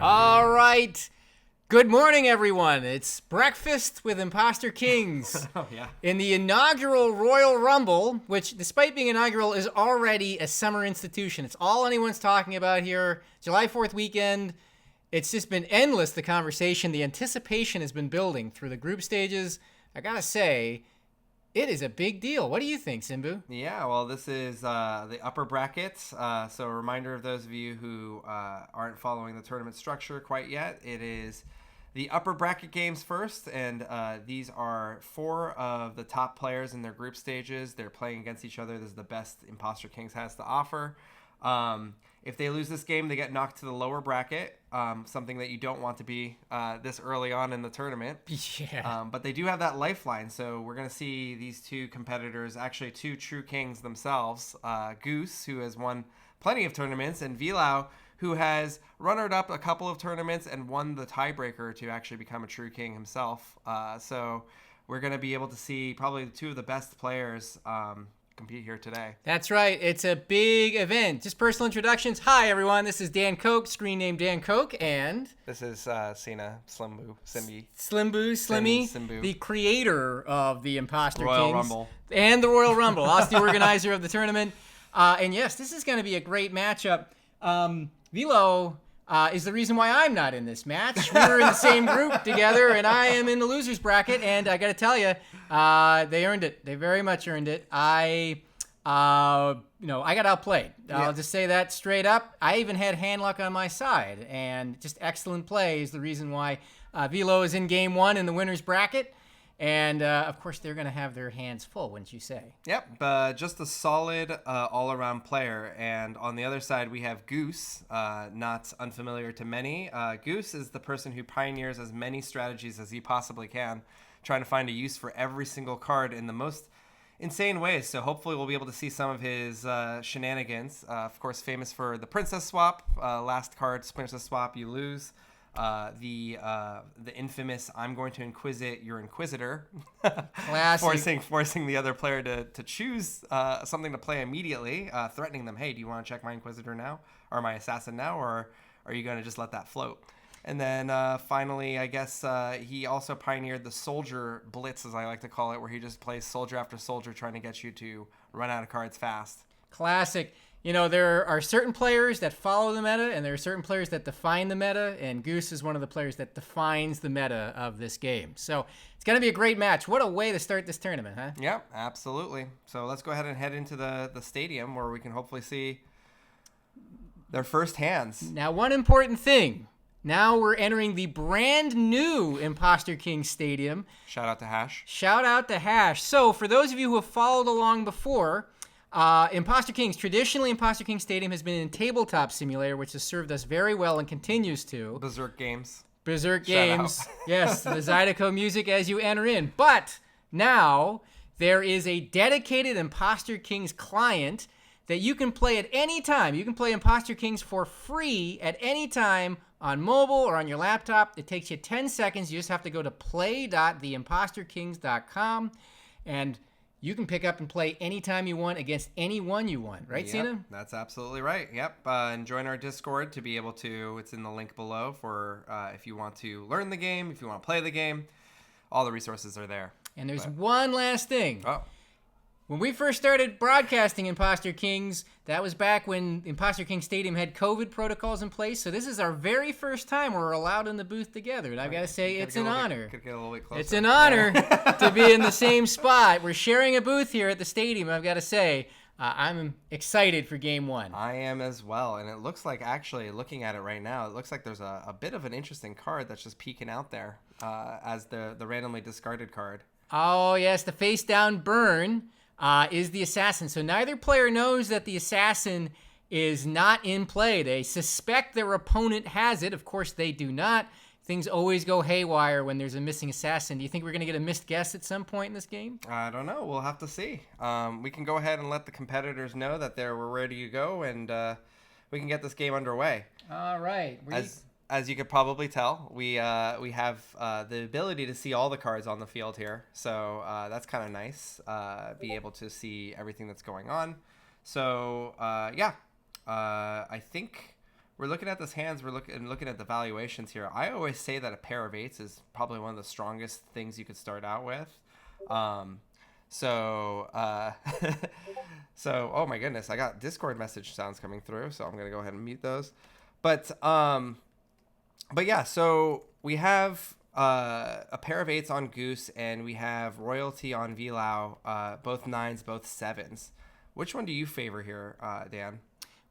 All right. Good morning, everyone. It's breakfast with Imposter Kings. Oh, yeah. In the inaugural Royal Rumble, which, despite being inaugural, is already a summer institution. It's all anyone's talking about here. July 4th weekend. It's just been endless, the conversation. The anticipation has been building through the group stages. I gotta say, it is a big deal. What do you think, Simbu? Yeah, well, this is the upper bracket. So a reminder of those of you who aren't following the tournament structure quite yet. It is the upper bracket games first, and these are 4 of the top players in their group stages. They're playing against each other. This is the best Imposter Kings has to offer. If they lose this game, they get knocked to the lower bracket, something that you don't want to be this early on in the tournament. Yeah. But they do have that lifeline, so we're going to see these 2 competitors, actually 2 true kings themselves. Goose, who has won plenty of tournaments, and Vlow, who has runnered up a couple of tournaments and won the tiebreaker to actually become a true king himself. So we're going to be able to see probably 2 of the best players compete here today. That's right. It's a big event. Just personal introductions. Hi, everyone. This is Dan Koch, screen name Dan Koch, and This is Cena, Slimmy, Slimmy, the creator of the Imposter Royal Kings Rumble. and the Royal Rumble. Us, the organizer of the tournament. And yes, this is going to be a great matchup. Vlow is the reason why I'm not in this match. We were in the same group together, and I am in the losers bracket. And I got to tell you, they earned it. They very much earned it. I got outplayed. I'll just say that straight up. I even had hand luck on my side, and just excellent play is the reason why Vlow is in game 1 in the winners bracket. And, of course, they're going to have their hands full, wouldn't you say? Yep, just a solid all-around player. And on the other side, we have Goose, not unfamiliar to many. Goose is the person who pioneers as many strategies as he possibly can, trying to find a use for every single card in the most insane ways. So hopefully we'll be able to see some of his shenanigans. Of course, famous for the princess swap. Last card, princess swap, you lose. The infamous "I'm going to inquisit your inquisitor," Classic. forcing the other player to choose something to play immediately, threatening them, "Hey, do you want to check my inquisitor now, or my assassin now, or are you going to just let that float?" And then finally, I guess he also pioneered the soldier blitz, as I like to call it, where he just plays soldier after soldier, trying to get you to run out of cards fast. Classic. You know, there are certain players that follow the meta, and there are certain players that define the meta, and Goose is one of the players that defines the meta of this game. So it's going to be a great match. What a way to start this tournament, huh? Yeah, absolutely. So let's go ahead and head into the stadium where we can hopefully see their first hands. Now, one important thing. Now we're entering the brand new Imposter Kings Stadium. Shout out to Hash. Shout out to Hash. So for those of you who have followed along before, traditionally Imposter Kings Stadium has been in tabletop simulator, which has served us very well and continues to. Berserk Games. Berserk Shout Games. out. Yes, the Zydeco music as you enter in. But now there is a dedicated Imposter Kings client that you can play at any time. You can play Imposter Kings for free at any time on mobile or on your laptop. It takes you 10 seconds. You just have to go to play.theimposterkings.com, and you can pick up and play anytime you want against anyone you want. Right, Yep, Cena? that's absolutely right. Yep. And join our Discord to be able to, it's in the link below for if you want to learn the game, if you want to play the game. All the resources are there. And there's one last thing. Oh. When we first started broadcasting Imposter Kings, that was back when Imposter Kings Stadium had COVID protocols in place. So this is our very first time we're allowed in the booth together. And I've got to say, it's an honor. Could get a little bit closer. It's an honor to be in the same spot. We're sharing a booth here at the stadium. I've got to say, I'm excited for game 1. I am as well. And it looks like, actually, looking at it right now, it looks like there's a bit of an interesting card that's just peeking out there as the randomly discarded card. Oh, yes, the face down burn. Is the assassin. So neither player knows that the assassin is not in play. They suspect their opponent has it. Of course, they do not. Things always go haywire when there's a missing assassin. Do you think we're going to get a missed guess at some point in this game? I don't know. We'll have to see. We can go ahead and let the competitors know that we're ready to go, and we can get this game underway. All right. As you could probably tell, we have the ability to see all the cards on the field here. So that's kind of nice, be able to see everything that's going on. So, I think we're looking at this hands. We're looking at the valuations here. I always say that a pair of eights is probably one of the strongest things you could start out with. So oh my goodness, I got Discord message sounds coming through, so I'm gonna go ahead and mute those. But yeah, so we have a pair of eights on Goose, and we have royalty on Vlow, both nines, both sevens. Which one do you favor here, Dan?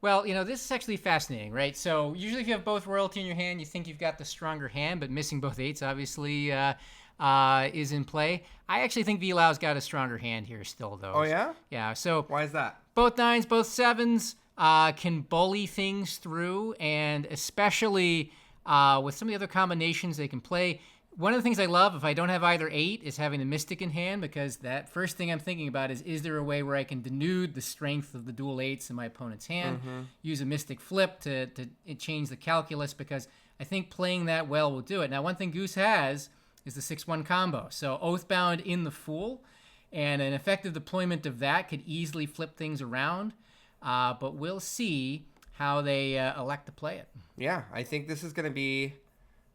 Well, this is actually fascinating, right? So usually if you have both royalty in your hand, you think you've got the stronger hand, but missing both eights obviously is in play. I actually think Vlow's got a stronger hand here still, though. Oh, yeah? Yeah, so... Why is that? Both nines, both sevens can bully things through, and especially with some of the other combinations they can play. One of the things I love, if I don't have either eight, is having the Mystic in hand, because that first thing I'm thinking about is there a way where I can denude the strength of the dual eights in my opponent's hand, use a Mystic flip to change the calculus, because I think playing that well will do it. Now, one thing Goose has is the 6-1 combo. So Oathbound in the Fool, and an effective deployment of that could easily flip things around, but we'll see how they elect to play it. Yeah, I think this is going to be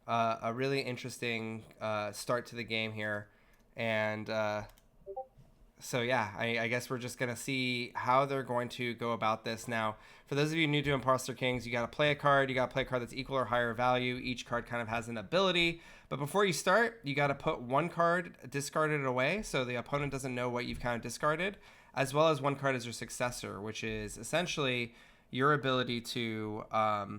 a really interesting start to the game here. And so, yeah, I guess we're just going to see how they're going to go about this. Now, for those of you new to Imposter Kings, you got to play a card. You got to play a card that's equal or higher value. Each card kind of has an ability. But before you start, you got to put one card discarded away so the opponent doesn't know what you've kind of discarded, as well as one card as your successor, which is essentially your ability to hide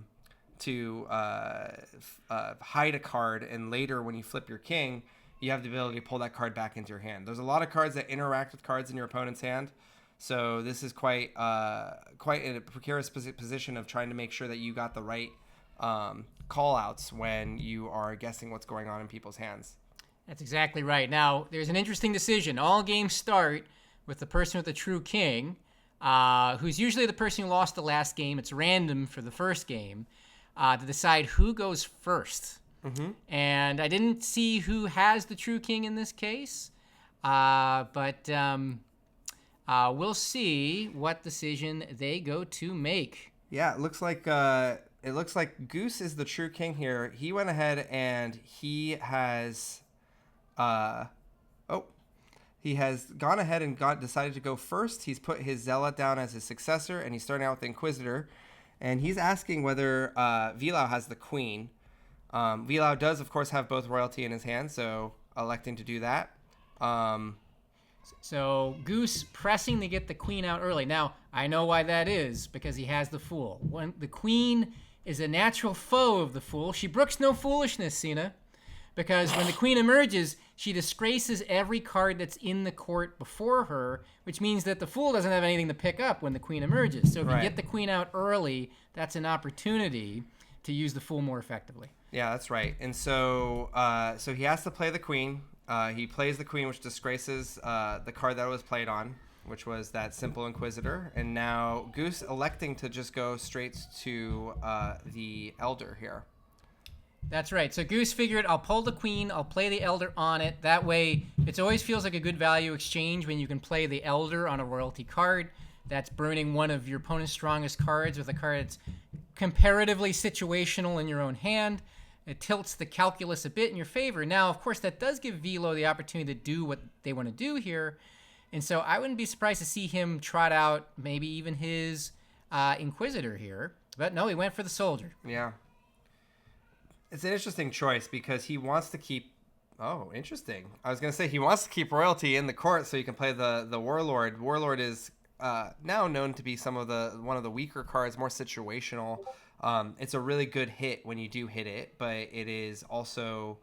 a card, and later when you flip your king, you have the ability to pull that card back into your hand. There's a lot of cards that interact with cards in your opponent's hand, so this is quite in a precarious position of trying to make sure that you got the right call outs when you are guessing what's going on in people's hands. That's exactly right. Now, there's an interesting decision. All games start with the person with the true king, who's usually the person who lost the last game. It's random for the first game, to decide who goes first. And I didn't see who has the true king in this case, but we'll see what decision they go to make. Yeah, it looks like Goose is the true king here. He went ahead and he has gone ahead and decided to go first. He's put his Zealot down as his successor, and he's starting out with the Inquisitor. And he's asking whether Vlow has the Queen. Vlow does, of course, have both royalty in his hand, so electing to do that. So Goose pressing to get the Queen out early. Now, I know why that is, because he has the Fool. When the Queen is a natural foe of the Fool. She brooks no foolishness, Cena, because when the Queen emerges, she disgraces every card that's in the court before her, which means that the Fool doesn't have anything to pick up when the Queen emerges. So if you get the Queen out early, that's an opportunity to use the Fool more effectively. Yeah, that's right. And so so he has to play the Queen. He plays the Queen, which disgraces the card that was played on, which was that simple Inquisitor. And now Goose electing to just go straight to the Elder here. That's right. So Goose figured, I'll pull the Queen, I'll play the Elder on it. That way, it always feels like a good value exchange when you can play the Elder on a royalty card. That's burning one of your opponent's strongest cards with a card that's comparatively situational in your own hand. It tilts the calculus a bit in your favor. Now, of course, that does give Vlow the opportunity to do what they want to do here. And so I wouldn't be surprised to see him trot out maybe even his Inquisitor here. But no, he went for the Soldier. Yeah. It's an interesting choice because he wants to keep... Oh, interesting. I was going to say he wants to keep royalty in the court so you can play the Warlord. Warlord is now known to be one of the weaker cards, more situational. It's a really good hit when you do hit it, but it is also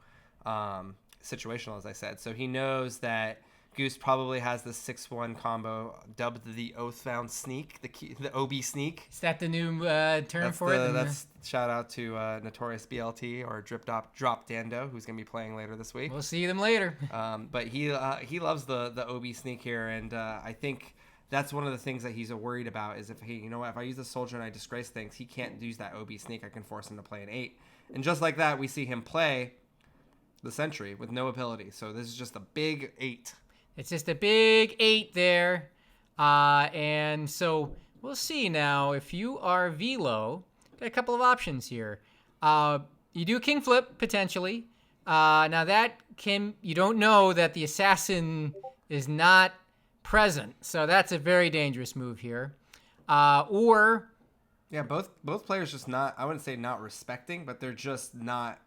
situational, as I said. So he knows that Goose probably has the 6-1 combo, dubbed the Oathbound Sneak, the OB Sneak. Is that the new term for it? That's shout out to Notorious BLT or Drop Dando, who's going to be playing later this week. We'll see them later. But he loves the OB Sneak here, and I think that's one of the things that he's worried about is if I use the Soldier and I disgrace things, he can't use that OB Sneak. I can force him to play an 8. And just like that, we see him play the Sentry with no ability. So this is just a big 8. It's just a big 8 there. And so we'll see now. If you are Vlow, got a couple of options here. You do a king flip, potentially. Now you don't know that the assassin is not present, so that's a very dangerous move here. Or Yeah, both players just not, I wouldn't say not respecting, but they're just not,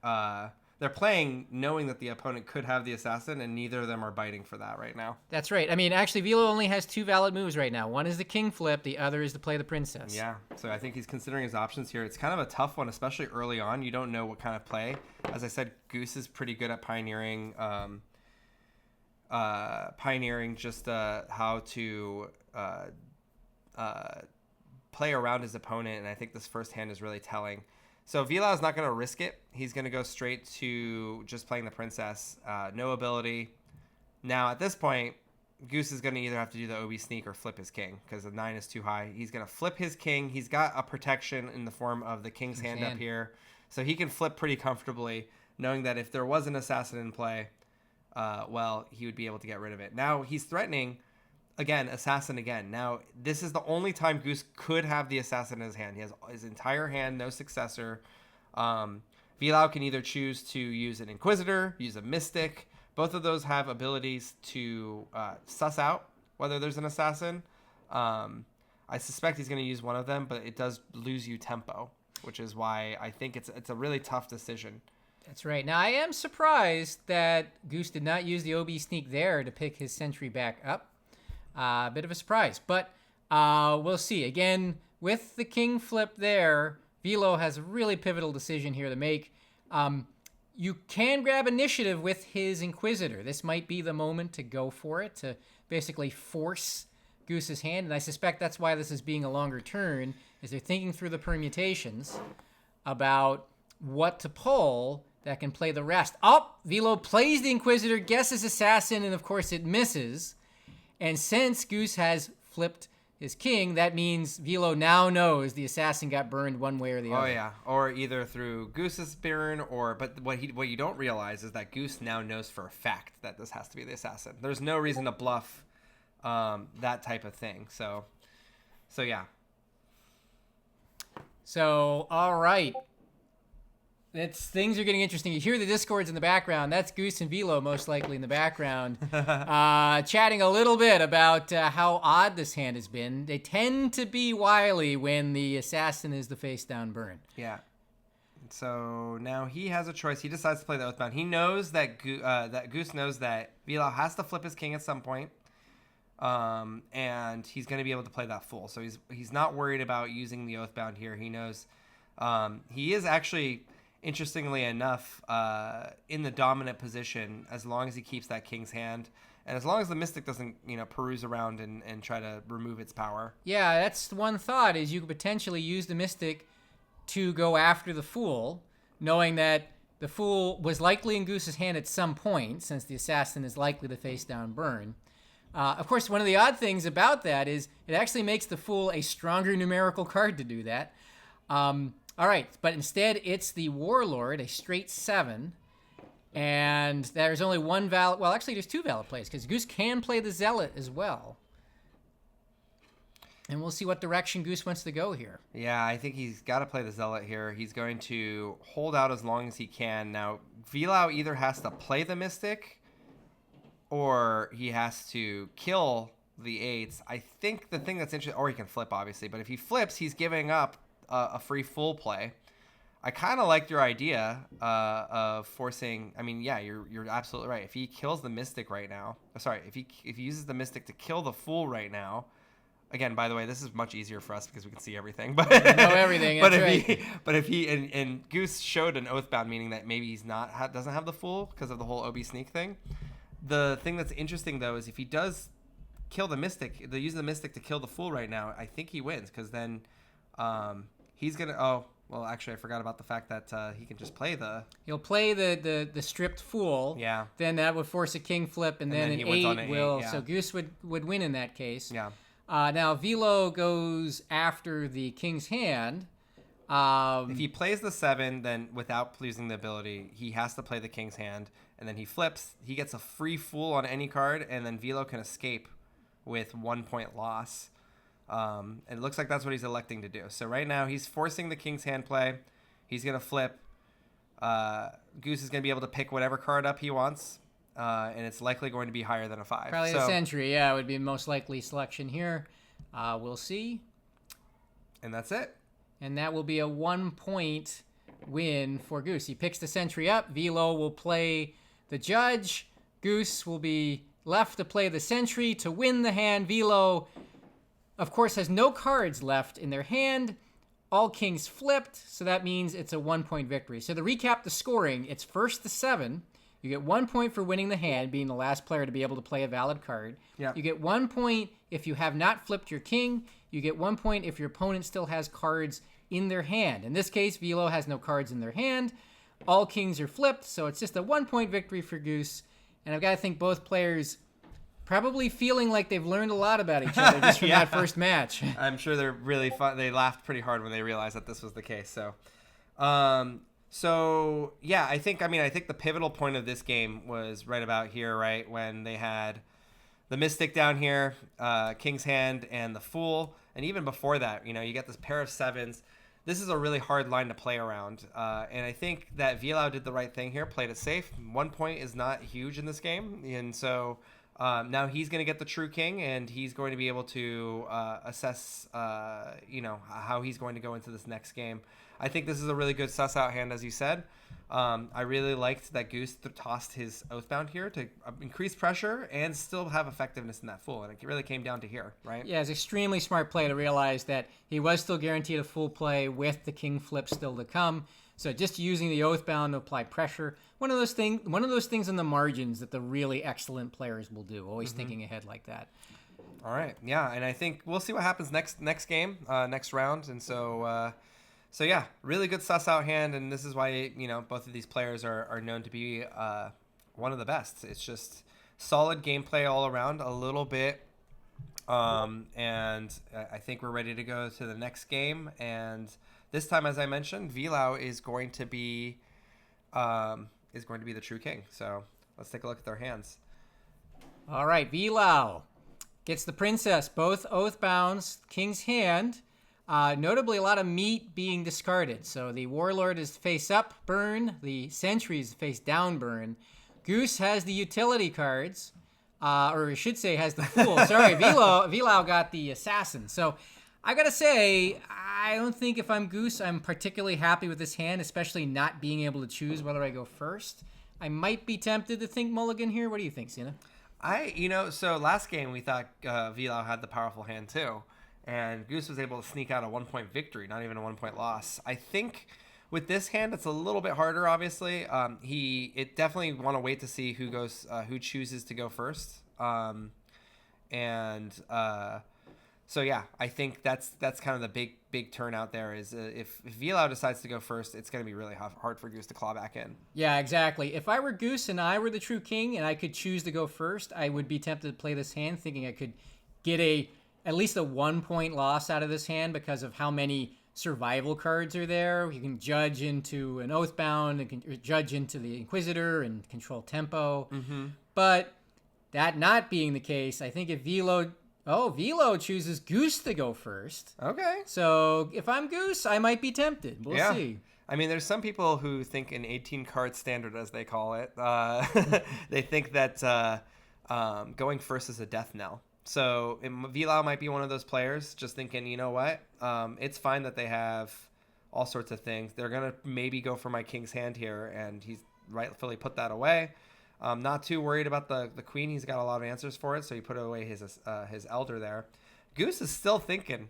they're playing knowing that the opponent could have the assassin, and neither of them are biting for that right now. that's right. I mean, actually, Vlow only has 2 valid moves right now. One is the king flip, the other is to play the princess. Yeah, so I think he's considering his options here. It's kind of a tough one, especially early on. You don't know what kind of play. As I said, Goose is pretty good at pioneering just how to play around his opponent, and I think this first hand is really telling. So Vlow is not going to risk it. He's going to go straight to just playing the princess. No ability. Now, at this point, Goose is going to either have to do the OB sneak or flip his king because the 9 is too high. He's going to flip his king. He's got a protection in the form of the king's hand up here. So he can flip pretty comfortably, knowing that if there was an assassin in play, he would be able to get rid of it. Now, he's threatening, again, assassin again. Now, this is the only time Goose could have the assassin in his hand. He has his entire hand, no successor. Vlow can either choose to use an Inquisitor, use a Mystic. Both of those have abilities to suss out whether there's an assassin. I suspect he's going to use one of them, but it does lose you tempo, which is why I think it's a really tough decision. That's right. Now, I am surprised that Goose did not use the OB sneak there to pick his sentry back up. A bit of a surprise, but we'll see. Again, with the king flip there, Vlow has a really pivotal decision here to make. You can grab initiative with his Inquisitor. This might be the moment to go for it, to basically force Goose's hand, and I suspect that's why this is being a longer turn, is they're thinking through the permutations about what to pull that can play the rest. Vlow plays the Inquisitor, guesses Assassin, and of course it misses. And since Goose has flipped his king, that means Vlow now knows the assassin got burned one way or the other. Oh yeah, or either through Goose's burn, but what you don't realize is that Goose now knows for a fact that this has to be the assassin. There's no reason to bluff that type of thing. So yeah. So all right. Things are getting interesting. You hear the discords in the background. That's Goose and Vlow most likely in the background, chatting a little bit about how odd this hand has been. They tend to be wily when the assassin is the face down burn. Yeah. So now he has a choice. He decides to play the Oathbound. He knows that Goose knows that Vlow has to flip his king at some point, and he's going to be able to play that full. So he's not worried about using the Oathbound here. He knows he is actually, interestingly enough, in the dominant position as long as he keeps that king's hand, and as long as the Mystic doesn't peruse around and try to remove its power. Yeah, that's one thought, is you could potentially use the Mystic to go after the Fool, knowing that the Fool was likely in Goose's hand at some point, since the assassin is likely to face down burn. Of course, one of the odd things about that is it actually makes the Fool a stronger numerical card to do that. All right, but instead it's the Warlord, a straight 7, and there's only one valid, well, actually there's 2 valid plays, because Goose can play the Zealot as well. And we'll see what direction Goose wants to go here. Yeah, I think he's got to play the Zealot here. He's going to hold out as long as he can. Now, Vlow either has to play the Mystic or he has to kill the 8s. I think the thing that's interesting, or he can flip, obviously, but if he flips, he's giving up a free full play. I kind of like your idea of forcing. I mean, yeah, you're absolutely right. If he kills the Mystic right now, if he uses the Mystic to kill the Fool right now. Again, by the way, this is much easier for us because we can see everything. But we know everything. But if he and Goose showed an Oathbound, meaning that maybe he's doesn't have the Fool because of the whole OB sneak thing. The thing that's interesting though is if he does kill the Mystic, they use the Mystic to kill the Fool right now. I think he wins because then he's gonna. Oh, well, actually, I forgot about the fact that he can just play the. He'll play the stripped Fool. Yeah. Then that would force a king flip, and then an 8 will. Yeah. So Goose would win in that case. Yeah. Now Vlow goes after the king's hand. If he plays the 7, then without losing the ability, he has to play the king's hand, and then he flips. He gets a free Fool on any card, and then Vlow can escape with 1 point loss. And it looks like that's what he's electing to do. So right now he's forcing the king's hand play. He's going to flip. Goose is going to be able to pick whatever card up he wants. And it's likely going to be higher than a 5. Probably the Sentry, yeah, would be the most likely selection here. We'll see. And that's it. And that will be a 1-point win for Goose. He picks the Sentry up. Vlow will play the Judge. Goose will be left to play the Sentry to win the hand. Vlow, of course, has no cards left in their hand. All kings flipped, so that means it's a 1-point victory. So to recap the scoring, it's 1st to 7. You get 1 point for winning the hand, being the last player to be able to play a valid card. Yep. You get 1 point if you have not flipped your king. You get 1 point if your opponent still has cards in their hand. In this case, Vlow has no cards in their hand. All kings are flipped, so it's just a 1-point victory for Goose. And I've got to think both players probably feeling like they've learned a lot about each other just from that first match. I'm sure they're really fun. They laughed pretty hard when they realized that this was the case. So, yeah, I think the pivotal point of this game was right about here, right? When they had the Mystic down here, King's Hand, and the Fool. And even before that, you get this pair of 7s. This is a really hard line to play around. And I think that Vlow did the right thing here, played it safe. 1 point is not huge in this game. And so now he's going to get the true king, and he's going to be able to assess, how he's going to go into this next game. I think this is a really good suss out hand, as you said. I really liked that Goose tossed his Oathbound here to increase pressure and still have effectiveness in that Fool, and it really came down to here, right? Yeah, it's extremely smart play to realize that he was still guaranteed a full play with the king flip still to come. So just using the Oathbound to apply pressure, one of those things in the margins that the really excellent players will do, always thinking ahead like that. All right, yeah, and I think we'll see what happens next game, next round, and so yeah, really good suss out hand, and this is why both of these players are known to be one of the best. It's just solid gameplay all around, a little bit, and I think we're ready to go to the next game. And this time, as I mentioned, Vlow is going to be the true king. So let's take a look at their hands. All right, Vlow gets the princess, both Oathbounds, King's Hand. Notably, a lot of meat being discarded. So the Warlord is face up burn. The Sentry is face down burn. Goose has the utility cards. Or I should say has the Fool. Sorry, Vlow got the Assassin. So I got to say, I don't think if I'm Goose, I'm particularly happy with this hand, especially not being able to choose whether I go first. I might be tempted to think mulligan here. What do you think, Sina? So last game we thought Vlow had the powerful hand too. And Goose was able to sneak out a 1-point victory, not even a 1-point loss. I think with this hand, it's a little bit harder. Obviously, it definitely want to wait to see who chooses to go first. So yeah, I think that's kind of the big turnout there. Is if Vlow decides to go first, it's going to be really hard for Goose to claw back in. Yeah, exactly. If I were Goose and I were the true king and I could choose to go first, I would be tempted to play this hand, thinking I could get at least a 1-point loss out of this hand because of how many survival cards are there. You can judge into an Oathbound, and can judge into the Inquisitor and control tempo. Mm-hmm. But that not being the case, I think if Vlow chooses Goose to go first. Okay. So if I'm Goose, I might be tempted. We'll see. I mean, there's some people who think an 18-card standard, as they call it, they think that going first is a death knell. So Vlow might be one of those players just thinking, you know what, it's fine that they have all sorts of things. They're going to maybe go for my king's hand here, and he's rightfully put that away. Not too worried about the queen. He's got a lot of answers for it, so he put away his elder there. Goose is still thinking,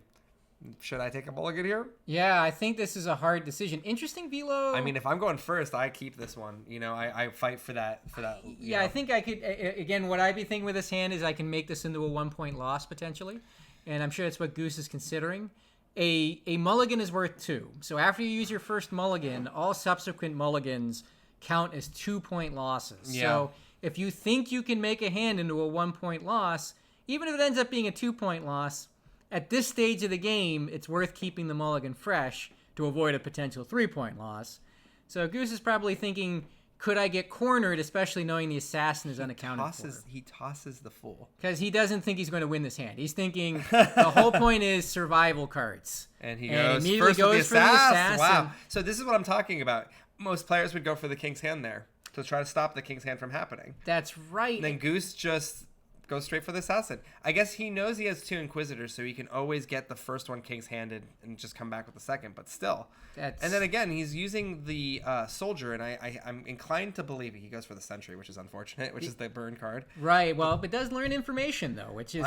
should I take a mulligan here? Yeah, I think this is a hard decision. Interesting, Vlow. I mean, if I'm going first, I keep this one. I fight for that. I think I could. Again, what I'd be thinking with this hand is I can make this into a 1-point loss potentially, and I'm sure that's what Goose is considering. A mulligan is worth 2. So after you use your first mulligan, all subsequent mulligans count as 2-point losses. Yeah. So if you think you can make a hand into a 1-point loss, even if it ends up being a 2-point loss, at this stage of the game, it's worth keeping the mulligan fresh to avoid a potential 3-point loss. So Goose is probably thinking, could I get cornered, especially knowing the assassin is unaccounted for? He tosses the fool. Because he doesn't think he's going to win this hand. He's thinking the whole point is survival cards. And he immediately goes for the assassin. Wow. So this is what I'm talking about. Most players would go for the king's hand there to try to stop the king's hand from happening. That's right. And then Goose just goes straight for the assassin. I guess he knows he has 2 inquisitors, so he can always get the first one king's handed and just come back with the second. But still, and then again, he's using the soldier, and I'm inclined to believe he goes for the sentry, which is unfortunate, which is the burn card. Right. Well, but does learn information though, which is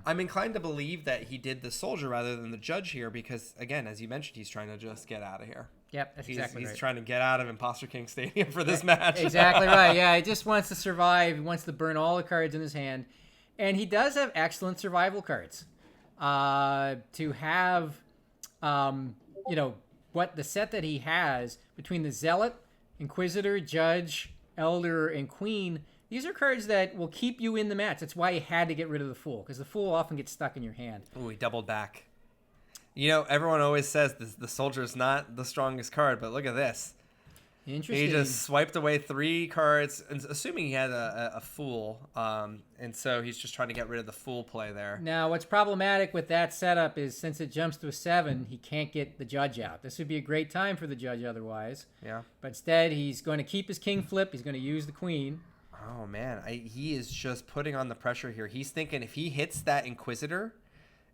I'm inclined to believe that he did the soldier rather than the judge here because, again, as you mentioned, he's trying to just get out of here. Yep, that's exactly right. He's trying to get out of Imposter King Stadium for this match. Exactly right. Yeah, he just wants to survive. He wants to burn all the cards in his hand. And he does have excellent survival cards. To have, what the set that he has between the Zealot, Inquisitor, Judge, Elder, and Queen, these are cards that will keep you in the match. That's why he had to get rid of the Fool, because the Fool often gets stuck in your hand. Ooh, he doubled back. Everyone always says the soldier is not the strongest card, but look at this. Interesting. He just swiped away 3 cards, assuming he had a fool, and so he's just trying to get rid of the fool play there. Now, what's problematic with that setup is since it jumps to a 7, he can't get the judge out. This would be a great time for the judge otherwise. Yeah. But instead, he's going to keep his king flip. He's going to use the queen. Oh, man. He is just putting on the pressure here. He's thinking if he hits that Inquisitor,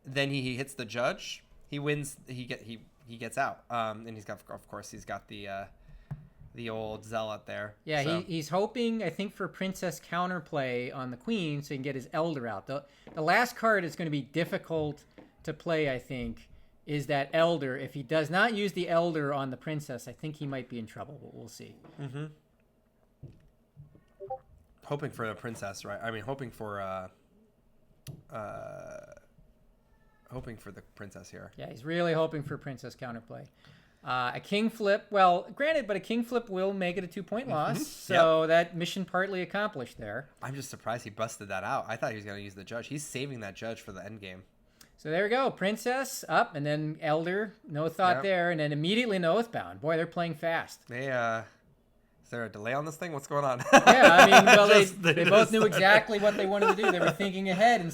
then he hits the judge. He wins. He gets out. And he's got the old Zealot there. Yeah, so. he's hoping, I think, for Princess counterplay on the Queen so he can get his Elder out. The last card is going to be difficult to play, I think, is that Elder. If he does not use the Elder on the Princess, I think he might be in trouble, but we'll see. Mm-hmm. Hoping for a Princess, right? I mean, hoping for the Princess here. Yeah, he's really hoping for Princess counterplay. A king flip, well, granted, but a king flip will make it a 2-point loss, so that mission partly accomplished there. I'm just surprised he busted that out. I thought he was going to use the judge. He's saving that judge for the end game. So there we go. Princess up, and then Elder, no thought there, and then immediately no Oathbound. Boy, they're playing fast. Is there a delay on this thing? What's going on? Yeah, I mean, well, they both knew exactly what they wanted to do. They were thinking ahead and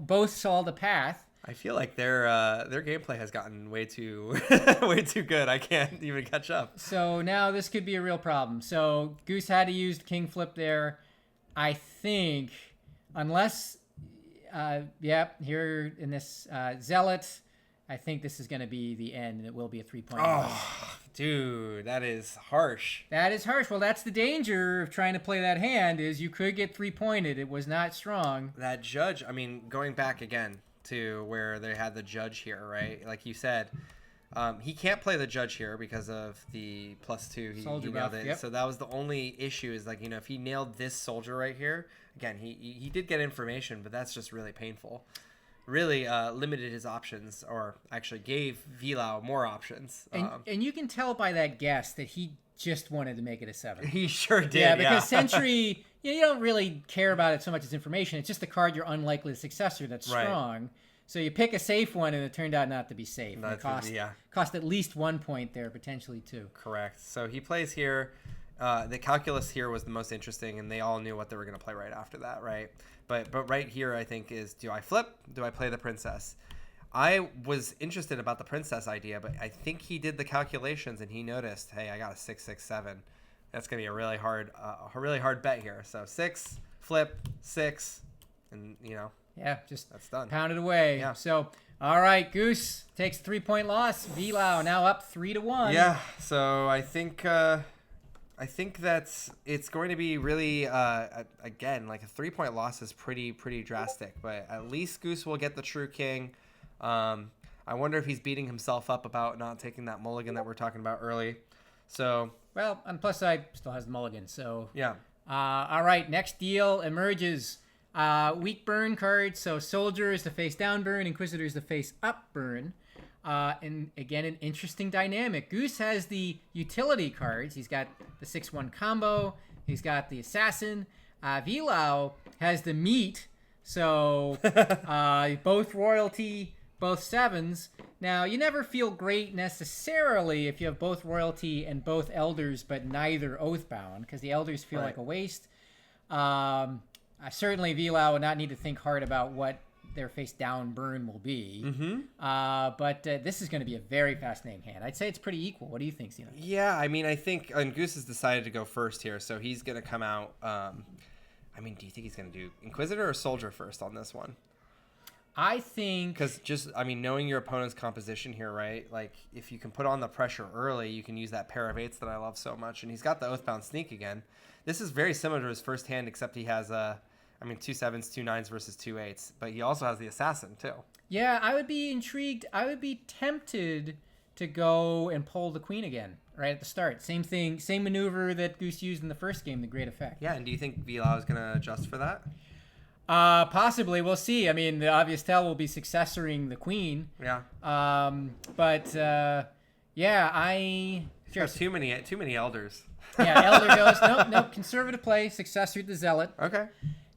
both saw the path. I feel like their gameplay has gotten way too good. I can't even catch up. So now this could be a real problem. So Goose had to use king flip there. I think, unless, here in this Zealot, I think this is going to be the end, and it will be a 3-point loss. Dude, that is harsh. That is harsh. Well, that's the danger of trying to play that hand is you could get 3-pointed. It was not strong. That judge, I mean, going back again to where they had the judge here, right? Like you said, he can't play the judge here because of the +2. He nailed it. Yep. So that was the only issue is like, if he nailed this soldier right here, again, he did get information, but that's just really painful. Really limited his options, or actually gave Vlow more options. And you can tell by that guess that he just wanted to make it a 7. He sure did. Yeah, because Sentry, you don't really care about it so much as information. It's just the card you're unlikely to successor that's strong. Right. So you pick a safe one, and it turned out not to be safe. It cost at least 1 point there, potentially 2. Correct. So he plays here. The calculus here was the most interesting, and they all knew what they were going to play right after that, right? But right here, I think, is do I flip? Do I play the Princess? I was interested about the Princess idea, but I think he did the calculations, and he noticed, hey, I got a 6-6-7. That's going to be a really hard bet here. So 6, flip, 6, and, yeah, just that's done. Pound it away. Yeah. So, all right, Goose takes a 3-point loss. Vlow now up 3-1. Yeah. So I think that's it's going to be really again like a 3-point loss is pretty drastic, but at least Goose will get the true king. I wonder if he's beating himself up about not taking that mulligan that we're talking about early. So well, and plus I still has the mulligan. So yeah. All right, next deal emerges. Weak burn card. So soldier is the face down burn, Inquisitor is the face up burn. And again, an interesting dynamic. Goose has the utility cards. He's got the 6-1 combo. He's got the assassin. Vlow has the meat. So both royalty, both 7s. Now, you never feel great necessarily if you have both royalty and both elders, but neither oathbound, because the elders feel like a waste. Certainly, Vlow would not need to think hard about what their face down burn will be. But this is going to be a very fascinating hand. I'd say it's pretty equal. What do you think, Zeno? Yeah, I mean, I think Goose has decided to go first here, so he's going to come out. I mean, do you think he's going to do Inquisitor or Soldier first on this one? I think... Because knowing your opponent's composition here, right? Like, if you can put on the pressure early, you can use that pair of 8s that I love so much. And he's got the Oathbound Sneak again. This is very similar to his first hand, except he has 2 7s, 2 9s versus 2 8s. But he also has the Assassin, too. Yeah, I would be intrigued. I would be tempted to go and pull the Queen again right at the start. Same thing, same maneuver that Goose used in the first game, the great effect. Yeah, and do you think Vlow is going to adjust for that? Possibly. We'll see. I mean, the obvious tell will be successoring the Queen. Yeah. Sure. Too many elders. Yeah, Elder goes, nope, conservative play, successor to Zealot. Okay.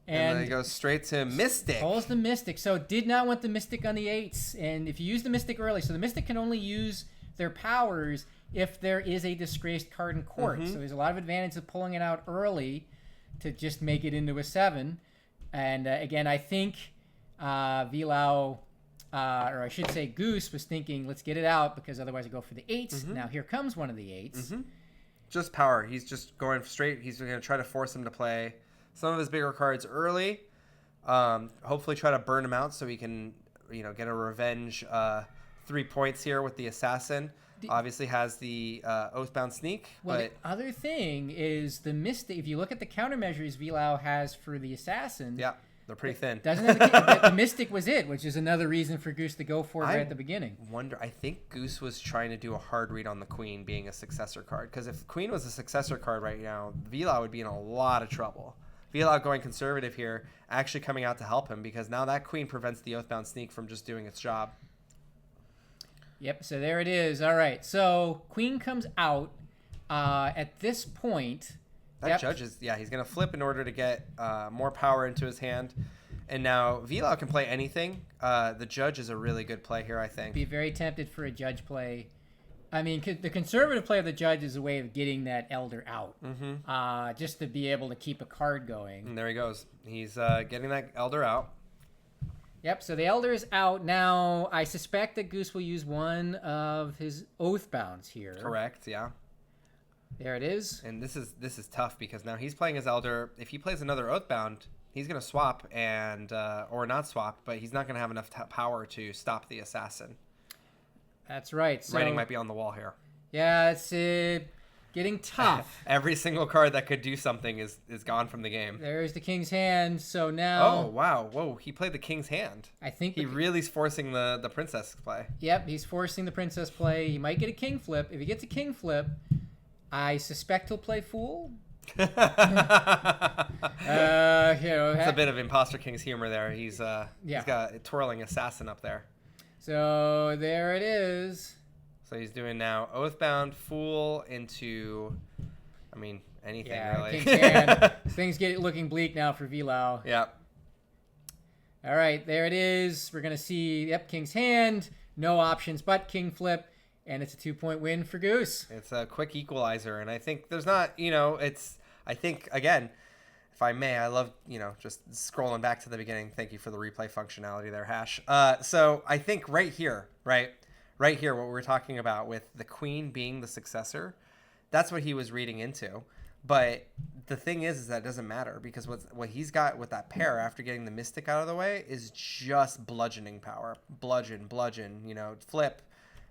And then he goes straight to Mystic. Pulls the Mystic. So did not want the Mystic on the 8s. And if you use the Mystic early, so the Mystic can only use their powers if there is a disgraced card in court. So there's a lot of advantage of pulling it out early to just make it into a 7. And again, I think Vlow, or I should say Goose, was thinking, let's get it out because otherwise I go for the 8s. Now here comes one of the 8s. Just power. He's just going straight. He's going to try to force him to play some of his bigger cards early. Hopefully try to burn him out so he can, get a revenge 3 points here with the Assassin. Obviously has the Oathbound Sneak. Well, the other thing is the Mystic. If you look at the countermeasures Vlow has for the Assassin, yeah, they're pretty thin. Doesn't have the Mystic was it, which is another reason for Goose to go for it right at the beginning. I think Goose was trying to do a hard read on the Queen being a successor card, because if the Queen was a successor card right now, Vlow would be in a lot of trouble. Vlow going conservative here, actually coming out to help him, because now that Queen prevents the Oathbound Sneak from just doing its job. Yep, so there it is. All right, so Queen comes out at this point. That Judge is, he's going to flip in order to get more power into his hand. And now Vlow can play anything. The Judge is a really good play here, I think. Be very tempted for a Judge play. I mean, the conservative play of the Judge is a way of getting that Elder out, just to be able to keep a card going. And there he goes. He's getting that Elder out. Yep, so the Elder is out. Now, I suspect that Goose will use one of his Oathbounds here. Correct, yeah. There it is. And this is tough because now he's playing his Elder. If he plays another Oathbound, he's going to swap and or not swap, but he's not going to have enough power to stop the Assassin. That's right. So, writing might be on the wall here. Yeah, it's getting tough. Every single card that could do something is gone from the game. There's the King's Hand. So now... Oh, wow. Whoa, he played the King's Hand. I think... He really is forcing the Princess play. Yep, he's forcing the Princess play. He might get a King flip. If he gets a King flip, I suspect he'll play Fool. It's a bit of Imposter Kings humor there. He's got a twirling Assassin up there. So there it is. So he's doing now Oathbound, Fool into, anything really. King's Hand. Things get looking bleak now for Vlow. Yeah. All right, there it is. We're going to see, King's Hand. No options but King Flip. And it's a 2-point win for Goose. It's a quick equalizer. And I think there's not, I think, again, if I may, I love, just scrolling back to the beginning. Thank you for the replay functionality there, Hash. So I think right here, what we were talking about with the Queen being the successor, that's what he was reading into. But the thing is that it doesn't matter because what he's got with that pair after getting the Mystic out of the way is just bludgeoning power. Bludgeon, flip.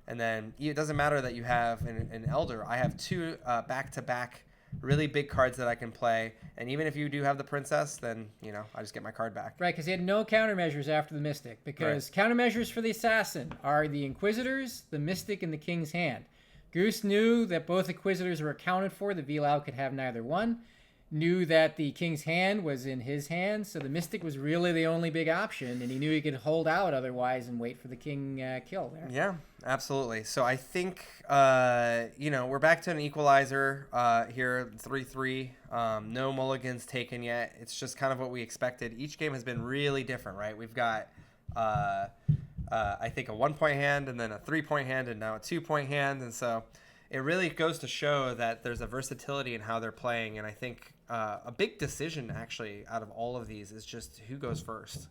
And then it doesn't matter that you have an Elder. I have 2 back-to-back really big cards that I can play. And even if you do have the Princess, then, I just get my card back. Right, because he had no countermeasures after the Mystic. Because countermeasures for the Assassin are the Inquisitors, the Mystic, and the King's Hand. Goose knew that both Inquisitors were accounted for. The Vlow could have neither one. Knew that the King's Hand was in his hand, so the Mystic was really the only big option, and he knew he could hold out otherwise and wait for the King kill there. Yeah, absolutely. So I think, we're back to an equalizer here, 3-3. No mulligans taken yet. It's just kind of what we expected. Each game has been really different, right? We've got I think a 1-point hand and then a 3-point hand and now a 2-point hand. And so it really goes to show that there's a versatility in how they're playing. And I think a big decision actually out of all of these is just who goes first.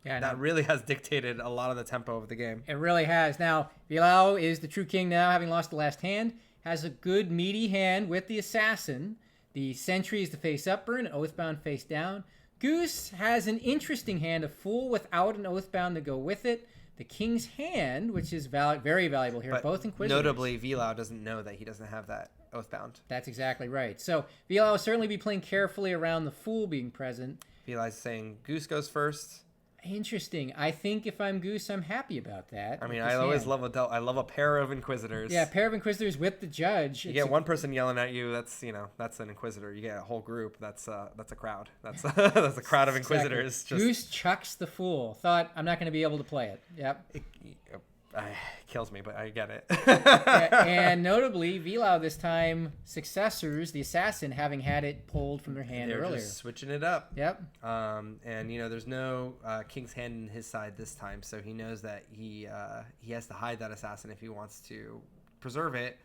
That really has dictated a lot of the tempo of the game. It really has. Now, Vlow is the true king now, having lost the last hand. Has a good meaty hand with the assassin. The sentry is the face up burn, oathbound face down. Goose has an interesting hand, a fool without an oathbound to go with it. The king's hand, which is very valuable here, But both inquisitors. notably, Vlow doesn't know that he doesn't have that oathbound. That's exactly right. So Vlow will certainly be playing carefully around the fool being present. Vlow's saying Goose goes first. Interesting. I think if I'm Goose, I'm happy about that. I mean, I always love a pair of inquisitors. Yeah, a pair of inquisitors with the judge. You get one person yelling at you. That's an inquisitor. You get a whole group. That's a crowd. That's a crowd of inquisitors. Exactly. Goose chucks the fool. Thought I'm not going to be able to play it. Yep. It kills me, but I get it. Yeah, and notably, Vlow this time successors, the assassin, having had it pulled from their hand They're earlier. just switching it up. Yep. And there's no king's hand in his side this time, so he knows that he has to hide that assassin if he wants to preserve it.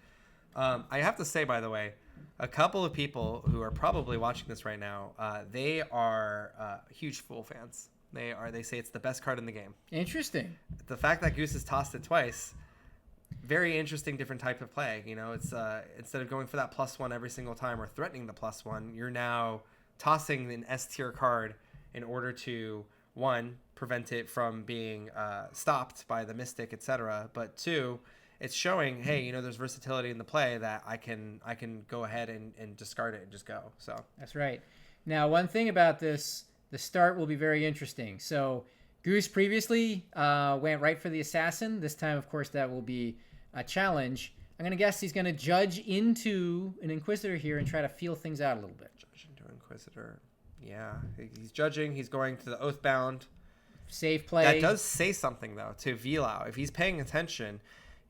I have to say, by the way, a couple of people who are probably watching this right now, they are huge Fool fans. They say it's the best card in the game. Interesting. The fact that Goose has tossed it twice, very interesting, different type of play. It's instead of going for that +1 every single time or threatening the +1, you're now tossing an S tier card in order to, one, prevent it from being stopped by the Mystic, etc. But two, it's showing, hey, there's versatility in the play that I can go ahead and discard it and just go. So that's right. Now, one thing about this. The start will be very interesting. So Goose previously went right for the assassin. This time, of course, that will be a challenge. I'm going to guess he's going to judge into an inquisitor here and try to feel things out a little bit. Judge into inquisitor. Yeah, he's judging. He's going to the oathbound. Safe play. That does say something, though, to Vlow. If he's paying attention,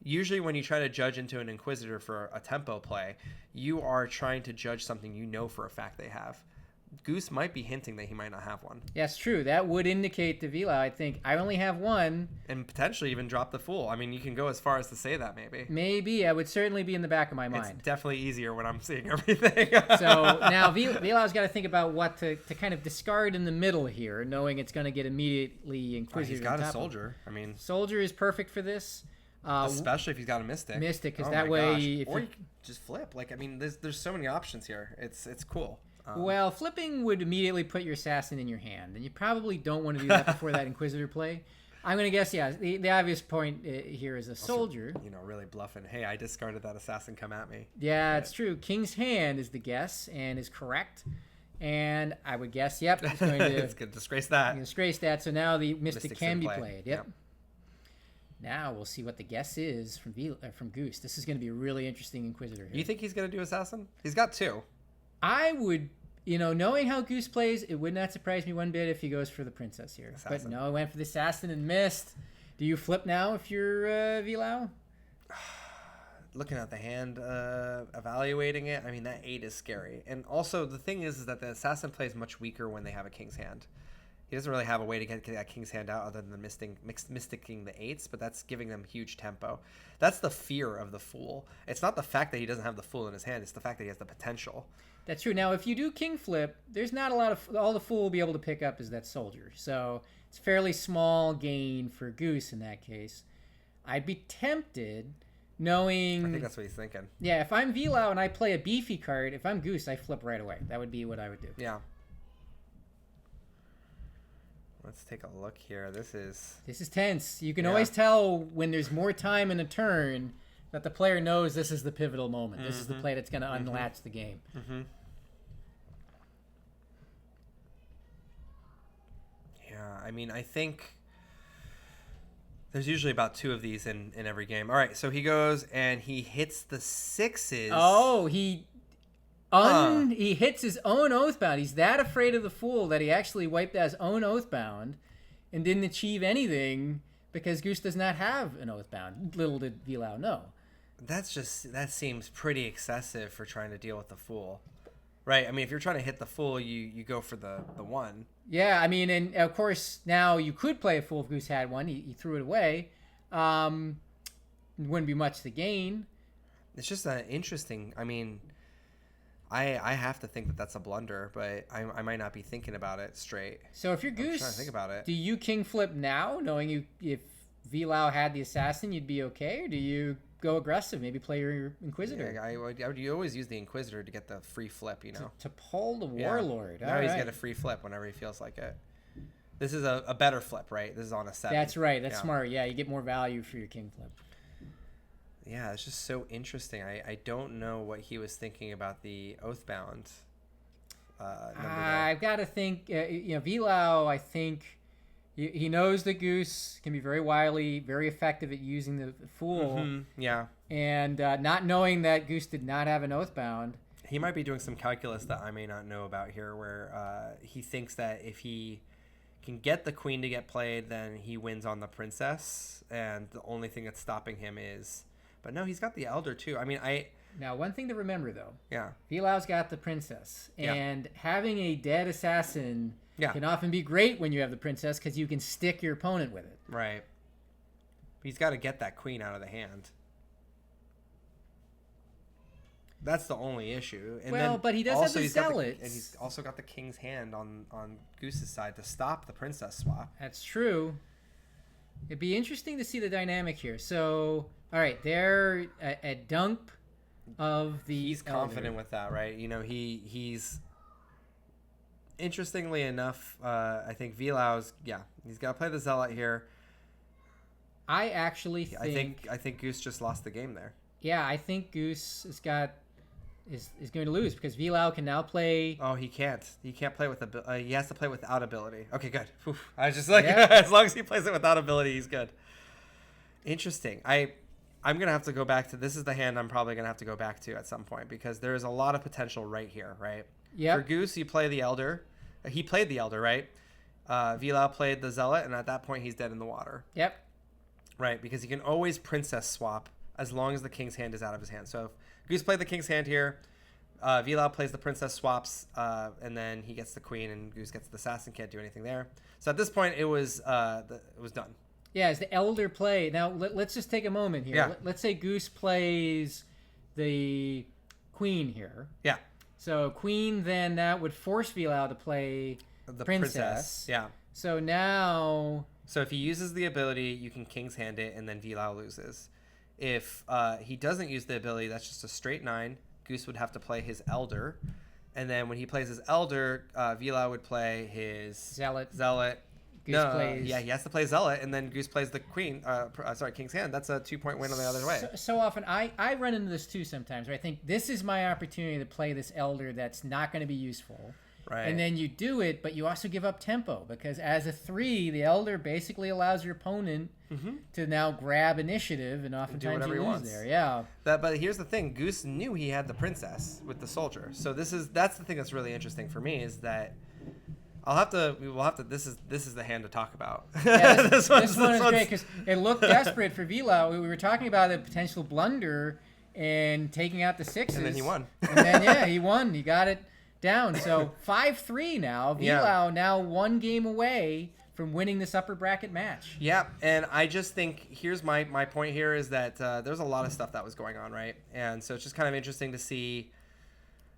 usually when you try to judge into an inquisitor for a tempo play, you are trying to judge something you know for a fact they have. Goose might be hinting that he might not have one. Yes, true. That would indicate to Vlow, I think, I only have one. And potentially even drop the fool. I mean, you can go as far as to say that, maybe. Maybe. I would certainly be in the back of my mind. It's definitely easier when I'm seeing everything. So now Vlow's got to think about what to kind of discard in the middle here, knowing it's going to get immediately Inquisitor. He's got a Soldier. I mean, Soldier is perfect for this. Especially if he's got a Mystic. Mystic, because that way... Or you can just flip. Like, I mean, there's so many options here. It's cool. Well, flipping would immediately put your assassin in your hand, and you probably don't want to do that before that Inquisitor play. I'm going to guess, yeah, the obvious point here is a Soldier. Also, really bluffing. Hey, I discarded that assassin, come at me. Yeah, it's true. King's hand is the guess, and is correct. And I would guess, yep, it's going to... it's going to disgrace that. Disgrace that, so now the Mystic Mystic's can be play. played. Yep. Now we'll see what the guess is from Goose. This is going to be a really interesting Inquisitor here. You think he's going to do assassin? He's got two. I would, knowing how Goose plays, it would not surprise me one bit if he goes for the princess here. Assassin. But no, he went for the assassin and missed. Do you flip now if you're Vlow? Looking at the hand, evaluating it, I mean, that 8 is scary. And also, the thing is that the assassin plays much weaker when they have a king's hand. He doesn't really have a way to get that king's hand out other than mysticking the 8s, but that's giving them huge tempo. That's the fear of the fool. It's not the fact that he doesn't have the fool in his hand, it's the fact that he has the potential. That's true. Now, if you do king flip, there's not a lot of... All the fool will be able to pick up is that Soldier. So it's fairly small gain for Goose in that case. I'd be tempted, knowing... I think that's what he's thinking. Yeah, if I'm Vlow and I play a beefy card, if I'm Goose, I flip right away. That would be what I would do. Yeah. Let's take a look here. This is tense. You can always tell when there's more time in a turn that the player knows this is the pivotal moment. This is the play that's going to unlatch the game. Yeah, I mean, I think there's usually about 2 of these in every game. All right, so he goes and he hits the 6s. Oh, he hits his own Oathbound. He's that afraid of the fool that he actually wiped out his own Oathbound and didn't achieve anything because Goose does not have an Oathbound. Little did Vlow know. That seems pretty excessive for trying to deal with the fool. Right. I mean, if you're trying to hit the full, you go for the one. Yeah, I mean, and of course now you could play a full if Goose had one. He threw it away. Wouldn't be much to gain. It's just interesting. I mean, I have to think that that's a blunder, but I might not be thinking about it straight. So if you're Goose, I'm trying to think about it. Do you king flip now, knowing if Vlow had the assassin, you'd be okay, or do you go aggressive, maybe play your Inquisitor? Yeah, you always use the Inquisitor to get the free flip, you know. To pull the Warlord. Now he's got a free flip whenever he feels like it. This is a better flip, right? This is on a 7. That's right. That's smart. Yeah, you get more value for your king flip. Yeah, it's just so interesting. I don't know what he was thinking about the Oathbound number there. I've got to think, Vlow, I think he knows that Goose can be very wily, very effective at using the Fool. Mm-hmm. Yeah. And not knowing that Goose did not have an Oathbound. He might be doing some calculus that I may not know about here, where he thinks that if he can get the queen to get played, then he wins on the princess, and the only thing that's stopping him is... But no, he's got the elder too. I mean, Now, one thing to remember, though. Yeah. Vlow's got the princess. And having a dead assassin can often be great when you have the princess, because you can stick your opponent with it. Right. But he's got to get that queen out of the hand. That's the only issue. And well, but he does have the zealots. And he's also got the king's hand on Goose's side to stop the princess swap. That's true. It'd be interesting to see the dynamic here. So, all right, they're at dump of the He's confident with that, right? You know, he's... Interestingly enough, I think Vlow's... Yeah, he's got to play the zealot here. I actually think... I think Goose just lost the game there. Yeah, I think Goose is going to lose because Vlow can now play. Oh, he can't. He can't play with he has to play without ability. Okay, good. Whew. I was just like, as long as he plays it without ability, he's good. Interesting. I'm gonna have to go back to this. Is the hand I'm probably gonna have to go back to at some point because there is a lot of potential right here, right? Yeah. For Goose, you play the elder. He played the elder, right? Vlow played the zealot, and at that point, he's dead in the water. Yep. Right, because he can always princess swap as long as the king's hand is out of his hand. So if Goose played the king's hand here, Vlow plays the princess swaps, and then he gets the queen, and Goose gets the assassin. Can't do anything there. So at this point, it was done. Yeah, as the elder play. Now let's just take a moment here. Yeah. Let's say Goose plays the queen here. Yeah. So queen, then that would force Vlow to play The princess. Yeah. So now. So if he uses the ability, you can king's hand it, and then Vlow loses. If he doesn't use the ability, that's just a straight 9. Goose would have to play his elder. And then when he plays his elder, Vlow would play his Zealot. Goose plays... Yeah, he has to play zealot, and then Goose plays the queen. King's hand. That's a 2-point win on the other way. So often, I run into this too sometimes, where I think this is my opportunity to play this elder that's not going to be useful. Right. And then you do it, but you also give up tempo because as a 3, the elder basically allows your opponent to now grab initiative, and oftentimes you lose there. Yeah. But here's the thing: Goose knew he had the princess with the soldier. So that's the thing that's really interesting for me is that we'll have to. This is the hand to talk about. Yeah, this one is great because it looked desperate for Vlow. We were talking about a potential blunder and taking out the 6s, and then he won. And then he won. He got it down. So 5-3 now. Vlow now 1 game away from winning this upper bracket match. Yeah, and I just think here's my point here is that there's a lot of stuff that was going on, right? And so it's just kind of interesting to see.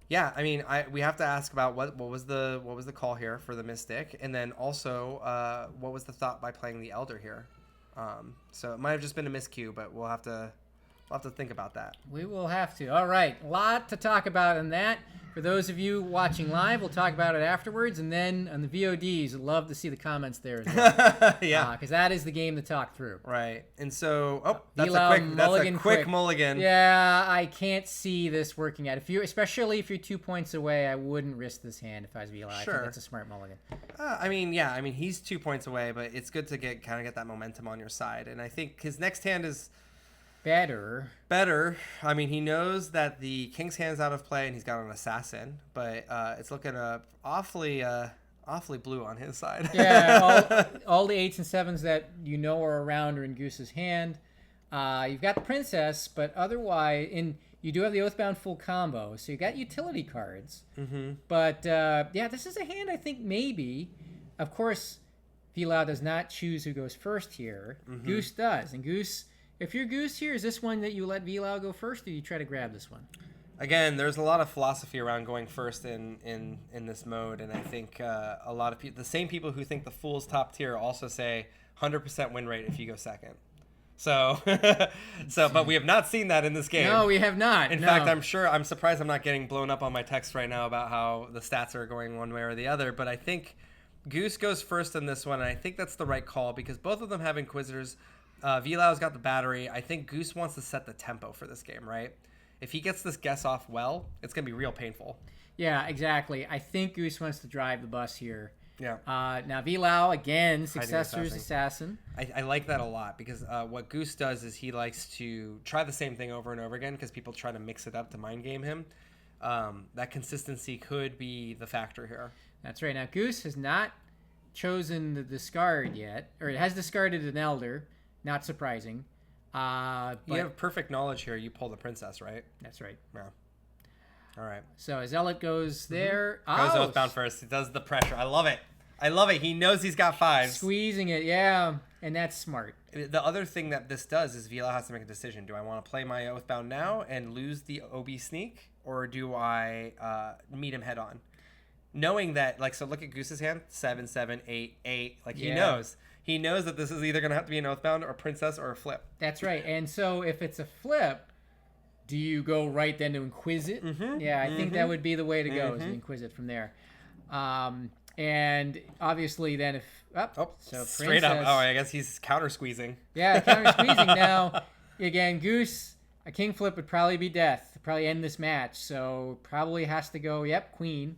Yeah, I mean, we have to ask about what was the call here for the Mystic, and then also what was the thought by playing the Elder here. So it might have just been a miscue, but we'll have to think about that. We will have to. All right, a lot to talk about in that. For those of you watching live, we'll talk about it afterwards, and then on the VODs, I'd love to see the comments there as well. Yeah, because that is the game to talk through. Right, and so that's a quick mulligan. Yeah, I can't see this working out. Especially if you're 2 points away, I wouldn't risk this hand if I was Vlow. I think that's a smart mulligan. I mean, he's 2 points away, but it's good to get that momentum on your side, and I think his next hand is. Better. I mean, he knows that the king's hand's out of play and he's got an assassin, but it's looking awfully blue on his side. Yeah, all the 8s and 7s that are around are in Goose's hand. You've got the princess, but otherwise, you do have the Oathbound full combo, so you got utility cards. Mm-hmm. But yeah, this is a hand I think maybe. Of course, Vlow does not choose who goes first here. Mm-hmm. Goose does, and Goose. If you're Goose here, is this one that you let Vlow go first, or do you try to grab this one? Again, there's a lot of philosophy around going first in this mode, and I think a lot of people, the same people who think the Fool's top tier, also say 100% win rate if you go second. So, but we have not seen that in this game. No, we have not. In fact, I'm surprised I'm not getting blown up on my text right now about how the stats are going one way or the other. But I think Goose goes first in this one, and I think that's the right call because both of them have Inquisitors. Vlow's got the battery. I think Goose wants to set the tempo for this game, right? If he gets this guess off well, it's going to be real painful. Yeah, exactly. I think Goose wants to drive the bus here. Yeah. Now, Vlow, again, Successor's Assassin. I like that a lot because what Goose does is he likes to try the same thing over and over again because people try to mix it up to mind game him. That consistency could be the factor here. That's right. Now, Goose has not chosen the discard yet, or it has discarded an Elder. Not surprising. But you have perfect knowledge here. You pull the princess, right? That's right. Yeah. All right. So Zealot goes there. Goes Oathbound first. He does the pressure. I love it. I love it. He knows he's got fives. Squeezing it, yeah. And that's smart. The other thing that this does is Vlow has to make a decision. Do I want to play my Oathbound now and lose the OB sneak? Or do I meet him head on? Knowing that, like, so look at Goose's hand. 7, 7, 8, 8. Like, he knows. He knows that this is either going to have to be an Oathbound or a princess or a flip. That's right. And so if it's a flip, do you go right then to Inquisit? Mm-hmm. Yeah, I think that would be the way to go, is to Inquisit from there. And obviously then if... so straight princess, up. Oh, I guess he's counter-squeezing. Yeah, counter-squeezing. Now, again, Goose, a king flip would probably be death. Probably end this match. So probably has to go, queen.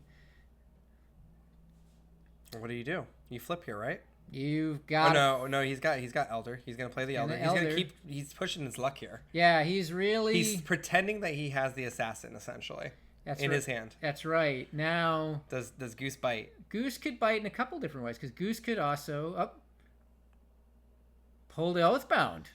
What do? You flip here, right? You've got. Oh no, he's got Elder. He's gonna play the Elder. He's gonna keep. He's pushing his luck here. Yeah, he's pretending that he has the assassin essentially his hand. That's right. Now, does Goose bite? Goose could bite in a couple different ways because Goose could also pull the Oathbound.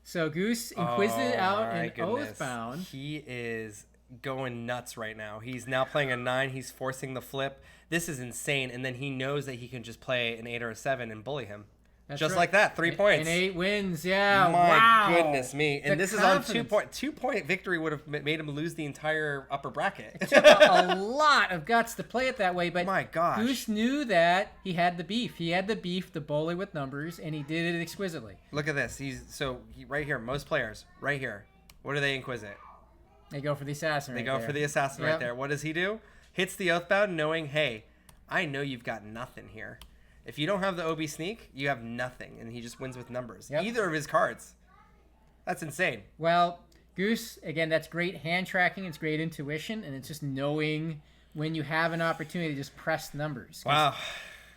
So Goose Inquisited out and Oathbound. He is going nuts right now. He's now playing a 9. He's forcing the flip. This is insane. And then he knows that he can just play an 8 or a 7 and bully him. That's just right. Like that. 3 points. And 8 wins. Yeah. My goodness me. And this is on 2 point. 2 point victory would have made him lose the entire upper bracket. It took a lot of guts to play it that way. But my gosh. Goose knew that he had the beef. He had the beef to bully with numbers, and he did it exquisitely. Look at this. Right here. Most players. Right here. What do they inquisit? They go for the assassin. They go for the assassin right there. What does he do? Hits the Oathbound knowing, hey, I know you've got nothing here. If you don't have the OB sneak, you have nothing. And he just wins with numbers. Yep. Either of his cards. That's insane. Well, Goose, again, that's great hand tracking. It's great intuition. And it's just knowing when you have an opportunity to just press numbers. Wow.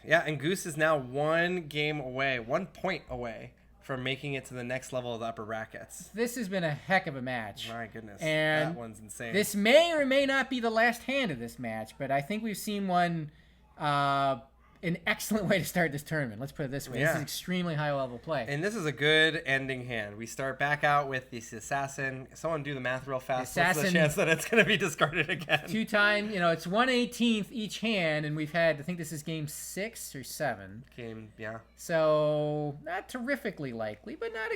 Yeah, and Goose is now 1 game away, 1 point away from making it to the next level of the upper brackets. This has been a heck of a match. My goodness. And that one's insane. This may or may not be the last hand of this match, but I think we've seen one, an excellent way to start this tournament. Let's put it this way. Yeah. This is extremely high level play. And this is a good ending hand. We start back out with this assassin. Someone do the math real fast. What's the chance that it's going to be discarded again? 2 times, it's 1/18th each hand, and we've had, I think this is game 6 or 7. Yeah. So, not terrifically likely, but not,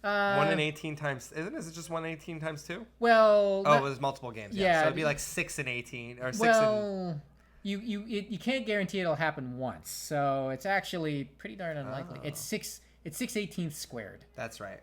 1 in 18 times, isn't it? Is it just 1 in 18 times 2? Well. Oh, it was multiple games. Yeah. So it'd be like 6 in 18, or 6 in... You can't guarantee it'll happen once, so it's actually pretty darn unlikely. It's 6/18 squared. That's right.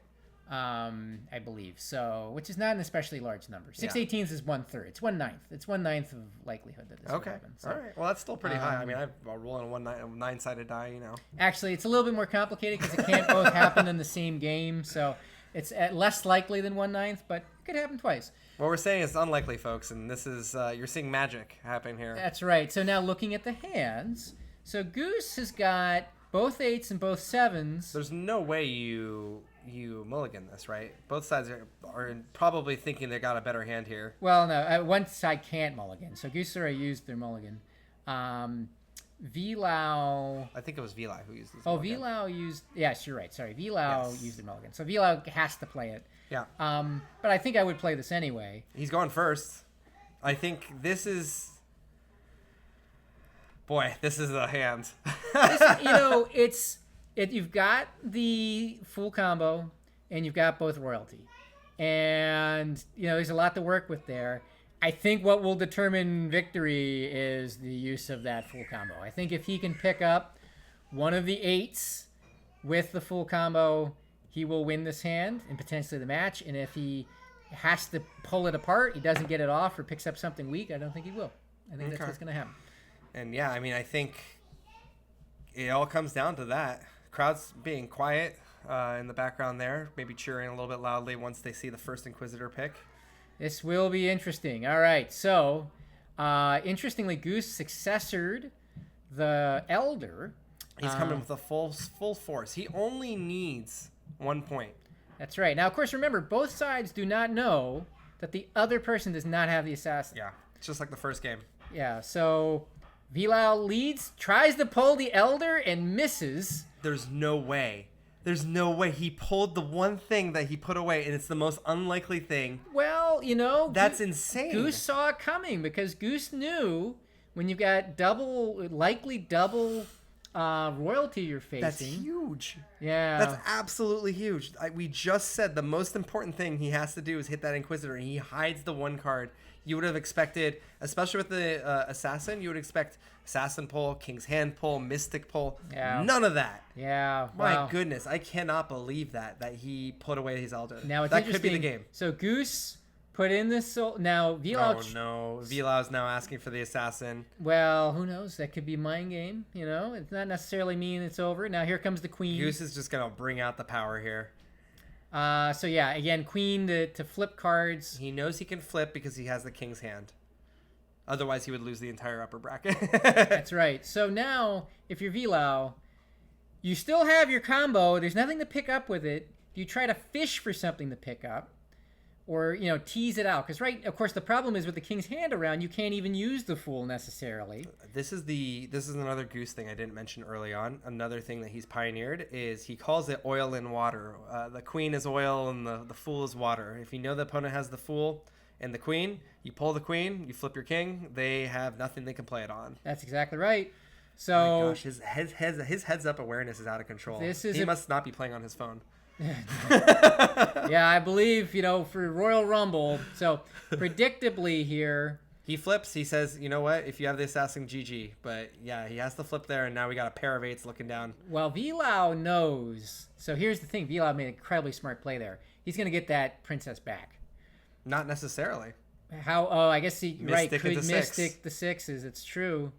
I believe so, which is not an especially large number. 6/18 is 1/3. It's 1/9. It's 1/9 of likelihood that this will happen. So, all right. Well, that's still pretty high. I mean, I'm rolling a 9-sided die. Actually, it's a little bit more complicated because it can't both happen in the same game. So it's less likely than 1/9, but it could happen twice. What we're saying is unlikely, folks, and this is you're seeing magic happen here. That's right. So now looking at the hands, so Goose has got both 8s and both 7s. There's no way you mulligan this, right? Both sides are probably thinking they got a better hand here. Well, no, one side can't mulligan. So Goose already used their mulligan. Vlow. I think it was Vlow who used this. Oh, mulligan. Vlow used. Yes, you're right. Sorry, Vlow Yes. used the mulligan. So Vlow has to play it. Yeah. But I think I would play this anyway. He's going first. I think this is. Boy, this is a hand. You've got the full combo, and you've got both royalty, and there's a lot to work with there. I think what will determine victory is the use of that full combo. I think if he can pick up one of the 8s with the full combo, he will win this hand and potentially the match. And if he has to pull it apart, he doesn't get it off or picks up something weak, I don't think he will. I think that's what's going to happen. And yeah, I mean, I think it all comes down to that. Crowd's being quiet in the background there, maybe cheering a little bit loudly once they see the first Inquisitor pick. This will be interesting. All right, so interestingly, Goose successored the Elder. He's coming with a full force. He only needs 1 point. That's right. Now, of course, remember, both sides do not know that the other person does not have the assassin. Yeah, it's just like the first game. Yeah, so Vlow leads, tries to pull the Elder, and misses. There's no way. There's no way. He pulled the one thing that he put away, and it's the most unlikely thing. Well, That's insane. Goose saw it coming because Goose knew when you've got likely double royalty you're facing. That's huge. Yeah. That's absolutely huge. We just said the most important thing he has to do is hit that Inquisitor, and he hides the one card. You would have expected, especially with the Assassin, you would expect Assassin pull, King's Hand pull, Mystic pull. Yeah. None of that. Yeah. My goodness, I cannot believe that he put away his Elder. Now it's that interesting. could be the game. So Goose put in the soul. Now Vlow. Oh no, Vlow's now asking for the Assassin. Well, who knows? That could be mind game. It's not necessarily mean it's over. Now here comes the Queen. Goose is just gonna bring out the power here. So yeah, again, Queen to flip cards. He knows he can flip because he has the King's Hand. Otherwise, he would lose the entire upper bracket. That's right. So now, if you're Vlow, you still have your combo. There's nothing to pick up with it. You try to fish for something to pick up, or tease it out. Because of course, the problem is with the King's Hand around, you can't even use the Fool necessarily. This is another Goose thing I didn't mention early on. Another thing that he's pioneered is he calls it oil and water. The Queen is oil and the Fool is water. If you know the opponent has the Fool and the Queen, you pull the Queen, you flip your King. They have nothing they can play it on. That's exactly right. So oh my gosh, his heads up awareness is out of control. He must not be playing on his phone. Yeah, I believe, for Royal Rumble. So predictably here, he flips. He says, you know what? If you have the Assassin, GG. But yeah, he has to flip there, and now we got a pair of 8s looking down. Well, Vlow knows. So here's the thing. Vlow made an incredibly smart play there. He's going to get that princess back. Not necessarily. How? Oh, I guess Mystic could into Mystic the 6s. It's true.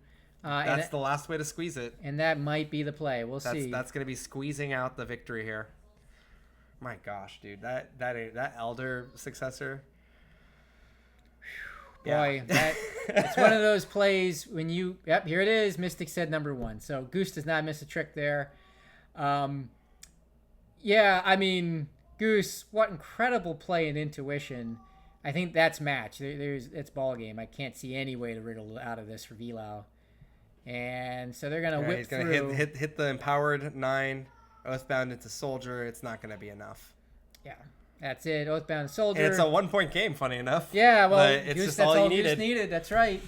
That's the last way to squeeze it. And that might be the play. We'll see. That's going to be squeezing out the victory here. My gosh, dude. That Elder successor. Boy, it's one of those plays when yep, here it is. Mystic said number 1. So Goose does not miss a trick there. Yeah, I mean, Goose, what incredible play and intuition. I think that's match. It's ball game. I can't see any way to wriggle out of this for Vlow. And so they're gonna whip he's gonna through. hit the empowered 9, Oathbound into Soldier. It's not gonna be enough. Yeah, that's it. Oathbound Soldier. And it's a 1-point game, funny enough. Yeah, well, but it's Goose, just that's all you Goose needed. That's right.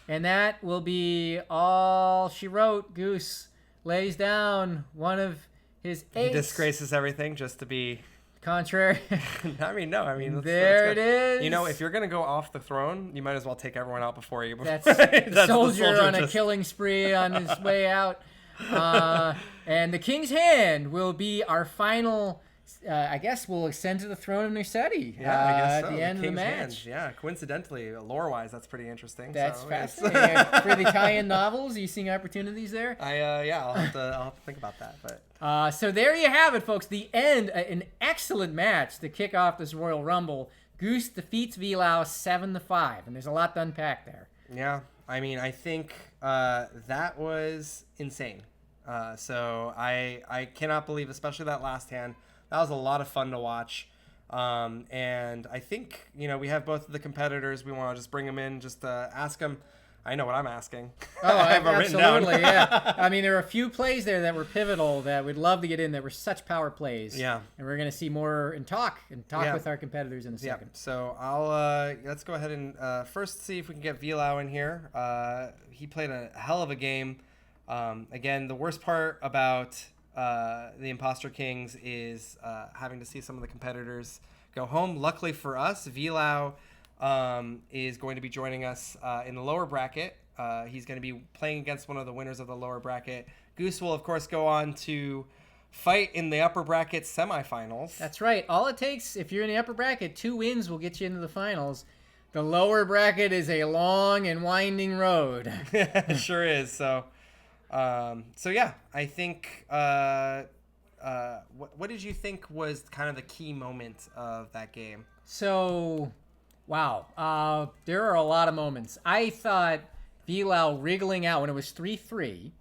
And that will be all she wrote. Goose lays down one of his 8s. He disgraces everything just to be contrary. I mean, no. I mean, there it is. If you're gonna go off the throne, you might as well take everyone out before you. That's the soldier on a killing spree on his way out. And the King's Hand will be our final. I guess we'll ascend to the throne of Nusetti. Yeah, I guess so. At the end of the King's match. Hand. Yeah, coincidentally, lore-wise, that's pretty interesting. That's so fascinating. For the Italian novels, are you seeing opportunities there? I'll have to think about that. But so there you have it, folks. The end, an excellent match to kick off this Royal Rumble. Goose defeats Vlow 7-5, and there's a lot to unpack there. Yeah, I mean, I think that was insane. So I cannot believe, especially that last hand. That was a lot of fun to watch. And I think, we have both of the competitors. We want to just bring them in, just ask them I know what I'm asking. Oh, I have it written down. absolutely, yeah. I mean, there were a few plays there that were pivotal that we'd love to get in that were such power plays. Yeah. And we're going to see more and talk Yeah. with our competitors in a second. So let's go ahead and first see if we can get Vlow in here. He played a hell of a game. Again, the worst part about the Imposter Kings is having to see some of the competitors go home. Luckily for us, Vlow is going to be joining us in the lower bracket. He's going to be playing against one of the winners of the lower bracket. Goose will, of course, go on to fight in the upper bracket semifinals. That's right. All it takes, if you're in the upper bracket, 2 wins will get you into the finals. The lower bracket is a long and winding road. It sure is. So yeah, I think. What did you think was kind of the key moment of that game? So, wow. There are a lot of moments. I thought Vlow wriggling out when it was 3-3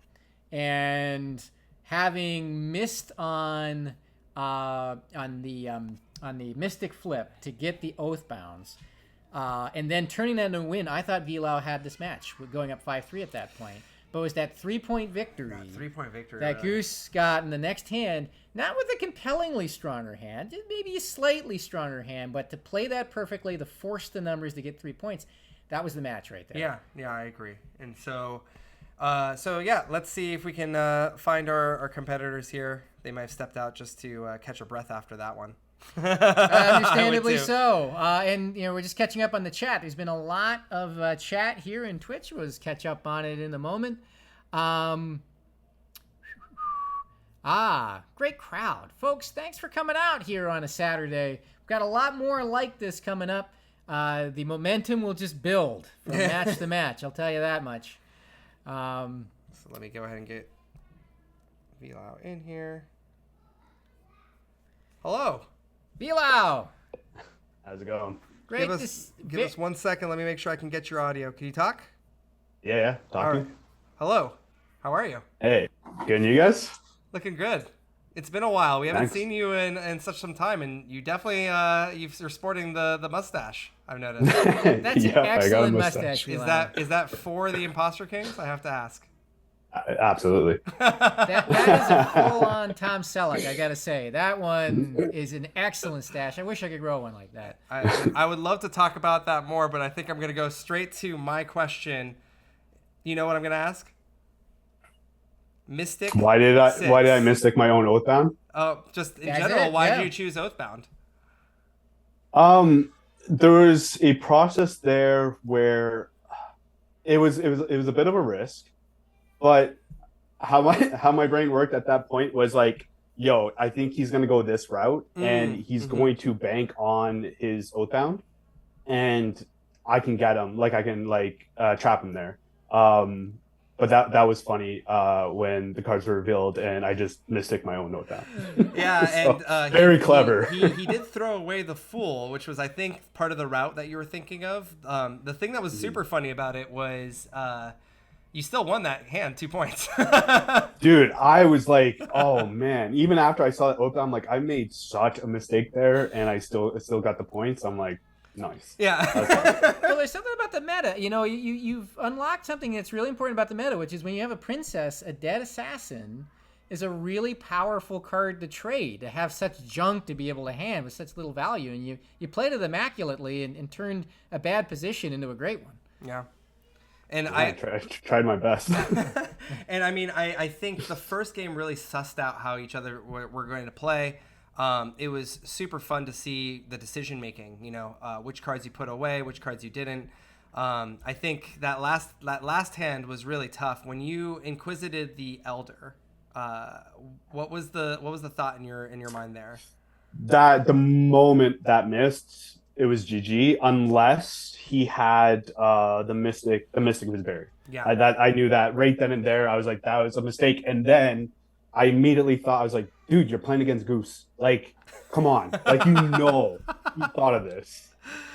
and having missed on the Mystic flip to get the Oathbounds, and then turning that into a win. I thought Vlow had this match, going up 5-3 at that point. But it was that 3-point victory. That Goose got in the next hand, not with a compellingly stronger hand, maybe a slightly stronger hand, but to play that perfectly, to force the numbers to get 3 points, that was the match right there. Yeah, I agree. And so yeah, let's see if we can find our competitors here. They might have stepped out just to catch a breath after that one. Understandably so. And we're just catching up on the chat. There's been a lot of chat here in Twitch. We'll just catch up on it in a moment. Great crowd, folks. Thanks for coming out here on a Saturday. We've got a lot more like this coming up. The momentum will just build from match to match. I'll tell you that much. So let me go ahead and get Vlow in here. Hello. Vlow. How's it going? Great. Give us 1 second. Let me make sure I can get your audio. Can you talk? Yeah, talking. All right. Hello. How are you? Hey, good. And you guys? Looking good. It's been a while. We haven't Thanks. seen you in such some time, and you definitely you're sporting the mustache. I've noticed. That's Yeah, an I got a excellent mustache. mustache. Is that for the Imposter Kings? I have to ask. Absolutely. That is a full-on Tom Selleck, I gotta say. That one is an excellent stash. I wish I could grow one like that. I would love to talk about that more, but I think I'm going to go straight to my question. You know what I'm going to ask? Mystic. Why did I mystic my own Oathbound? Just in That's general, it, why yeah. did you choose Oathbound? There was a process there where it was a bit of a risk, but how my brain worked at that point was like, yo, I think he's gonna go this route, and he's going to bank on his Oathbound, and I can get him, like I can trap him there. But that was funny when the cards were revealed, and I just mistook my own Oathbound. Yeah, So, and very clever. He did throw away the Fool, which was, I think, part of the route that you were thinking of. The thing that was super funny about it was you still won that hand 2 points. Dude, I was like, oh man. Even after I saw that Oathbound, I'm like, I made such a mistake there, and I still got the points. I'm like, nice. Yeah. Well, there's something about the meta. You've unlocked something that's really important about the meta, which is when you have a princess, a dead assassin is a really powerful card to trade, to have such junk to be able to hand with such little value. And you played it immaculately and turned a bad position into a great one. Yeah. And I tried my best. And I mean, I think the first game really sussed out how each other were going to play. It was super fun to see the decision making, which cards you put away, which cards you didn't. I think that last hand was really tough. When you inquisited the Elder, what was the thought in your mind there? That the moment that missed, it was GG, unless he had the mystic was buried. Yeah. I knew that right then and there. I was like, that was a mistake. And then I immediately thought, I was like, dude, you're playing against Goose. Like, come on. Like, you thought of this.